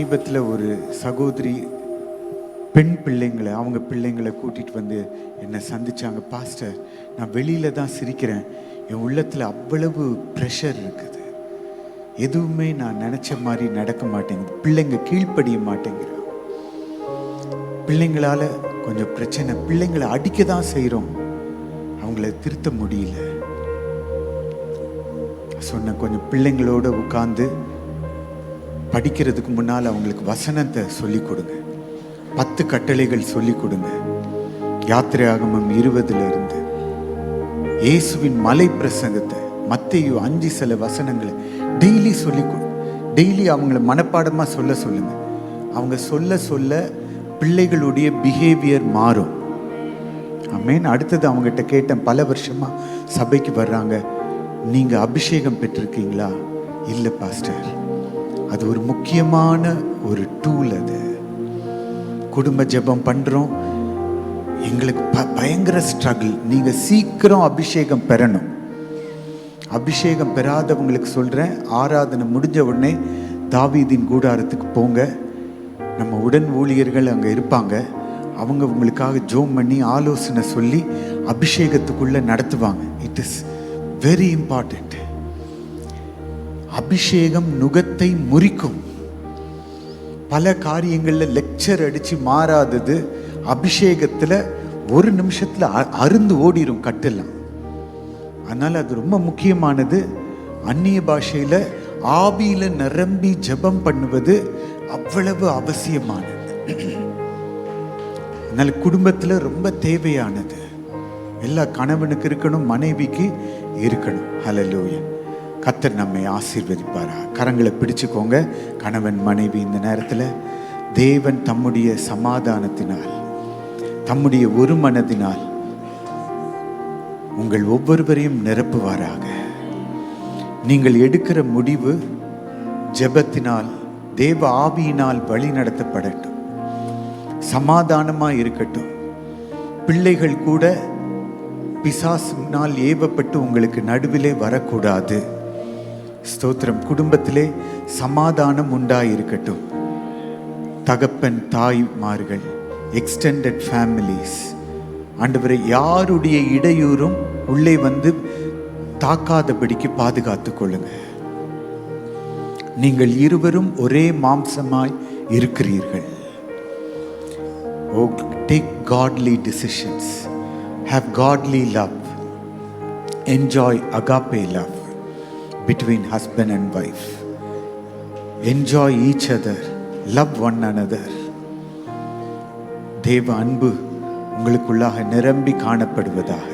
சமீபத்தில் ஒரு சகோதரி பெண் பிள்ளைங்களை, அவங்க பிள்ளைங்களை கூட்டிகிட்டு வந்து என்னை சந்திச்சாங்க. பாஸ்டர், நான் வெளியில் தான் சிரிக்கிறேன், என் உள்ளத்தில் அவ்வளவு ப்ரெஷர் இருக்குது, எதுவுமே நான் நினச்ச மாதிரி நடக்க மாட்டேங்குது, பிள்ளைங்க கீழ்ப்படிய மாட்டேங்கிறாங்க, பிள்ளைங்களால கொஞ்சம் பிரச்சனை, பிள்ளைங்களை அடிக்க தான் செய்கிறோம், அவங்கள திருத்த முடியல. சொன்ன கொஞ்சம் பிள்ளைங்களோட உட்கார்ந்து படிக்கிறதுக்கு முன்னால் அவங்களுக்கு வசனத்தை சொல்லிக் கொடுங்க, 10 கட்டளைகள் சொல்லிக் கொடுங்க. யாத்திரையாகமம் 20 இருந்து இயேசுவின் மலை பிரசங்கத்தை, மத்தேயு 5 சில வசனங்களை டெய்லி சொல்லிக் கொடு. டெய்லி அவங்கள மனப்பாடமாக சொல்ல சொல்லுங்க. அவங்க சொல்ல சொல்ல பிள்ளைகளுடைய பிஹேவியர் மாறும். ஆமென். அடுத்தது அவங்ககிட்ட கேட்டேன், பல வருஷமா சபைக்கு வர்றாங்க, நீங்க அபிஷேகம் பெற்றிருக்கீங்களா? இல்லை பாஸ்டர். அது ஒரு முக்கியமான ஒரு டூல். அது குடும்ப ஜெபம் பண்றோம், எங்களுக்கு பயங்கர ஸ்ட்ரகிள். நீங்க சீக்கிரம் அபிஷேகம் பெறணும். அபிஷேகம் பெறாதவங்களுக்கு சொல்றேன், ஆராதனை முடிஞ்ச உடனே தாவீதின் கூடாரத்துக்கு போங்க. நம்ம உடன் ஊழியர்கள் அங்கே இருப்பாங்க, அவங்க உங்களுக்காக ஜோம் பண்ணி ஆலோசனை சொல்லி அபிஷேகத்துக்குள்ள நடத்துவாங்க. It is very important. அபிஷேகம் நுகத்தை முறிக்கும். பல காரியங்களில் லெக்சர் அடிச்சு மாறாதது அபிஷேகத்தில் ஒரு நிமிஷத்தில் அருந்து ஓடிடும் கட்டெல்லாம். அதனால் அது ரொம்ப முக்கியமானது. அந்நிய பாஷையில் ஆவியில நிரம்பி ஜெபம் பண்ணுவது அவ்வளவு அவசியமானது. அதனால் குடும்பத்தில் ரொம்ப தேவையானது. எல்லா கணவனுக்கு இருக்கணும், மனைவிக்கு இருக்கணும். ஹல்லேலூயா. கர்த்தர் நம்மை ஆசீர்வதிப்பாரா. கரங்களை பிடிச்சுக்கோங்க. கணவன் மனைவி இந்த நேரத்தில் தேவன் தம்முடைய சமாதானத்தினால், தம்முடைய ஒரு மனதினால் உங்கள் ஒவ்வொருவரையும் நிரப்புவாராக. நீங்கள் எடுக்கிற முடிவு ஜெபத்தினால், தேவ ஆவியினால் வழி நடத்தப்படட்டும். சமாதானமாக இருக்கட்டும். பிள்ளைகள் கூட பிசாசினால் ஏவப்பட்டு உங்களுக்கு நடுவிலே வரக்கூடாது. ஸ்தோத்திரம். குடும்பத்திலே சமாதானம் உண்டாயிருக்கட்டும். தகப்பன் தாய்மார்கள், எக்ஸ்டெண்டட் ஃபேமிலிஸ், ஆண்டவரை யாருடைய இடையூறும் உள்ளே வந்து தாக்காதபடிக்கு பாதுகாத்துக் கொள்ளுங்க. நீங்கள் இருவரும் ஒரே மாம்சமாய் இருக்கிறீர்கள். Take godly decisions. Have godly love. Enjoy agape love between husband and wife. Enjoy each other. Love one another. தேவ அன்பு உங்களுக்குள்ளாக நிரம்பி காணப்படுவதாக.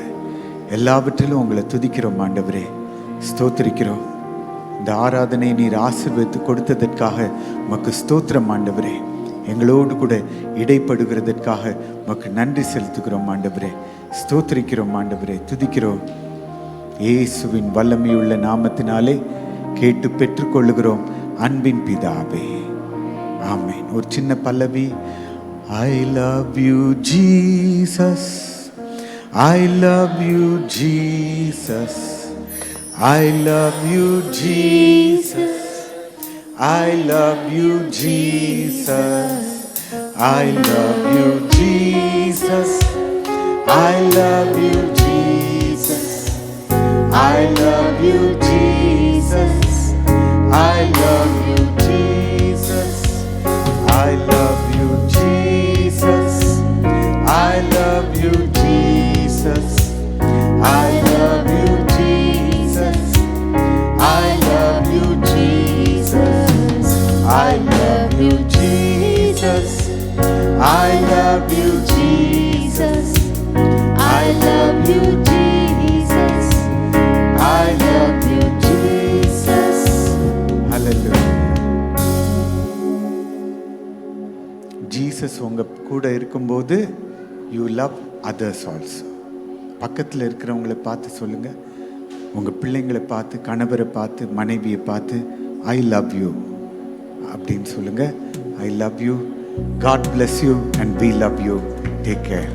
எல்லாவற்றிலும் உங்களை துதிக்கிறோம் ஆண்டவரே, ஸ்தோத்திரிக்கிறோம். இந்த ஆராதனை நீர் ஆசீர்வதித்து கொடுத்ததற்காக உமக்கு ஸ்தோத்திரம் ஆண்டவரே. எங்களோடு கூட இடைப்படுகிறதற்காக உமக்கு நன்றி செலுத்துகிறோம் ஆண்டவரே. ஸ்தோத்திரிக்கிறோம் ஆண்டவரே, துதிக்கிறோம். இயேசுவின் வல்லமையுள்ள நாமத்தினாலே கேட்டு பெற்றுக்கொள்ளுகிறோம் அன்பின் பிதாவே, ஆமென். ஒரு சின்ன பல்லவி. I love you Jesus, I love you Jesus, I love you Jesus, I love you Jesus, I love you Jesus, I love you Jesus, I love you Jesus, I love you Jesus, I love you Jesus, I love you Jesus, I love you Jesus, I love you Jesus, I love you Jesus, I love you Jesus, I love you Jesus, I love you Jesus. Hallelujah. Jesus உங்க கூட இருக்கும்போது you love others also. பக்கத்தில் இருக்கிறவங்களை பார்த்து சொல்லுங்க, உங்கள் பிள்ளைங்களை பார்த்து, கணவரை பார்த்து, மனைவியை பார்த்து ஐ லவ் யூ அப்படின்னு சொல்லுங்க. I love you. God bless you and we love you. Take care.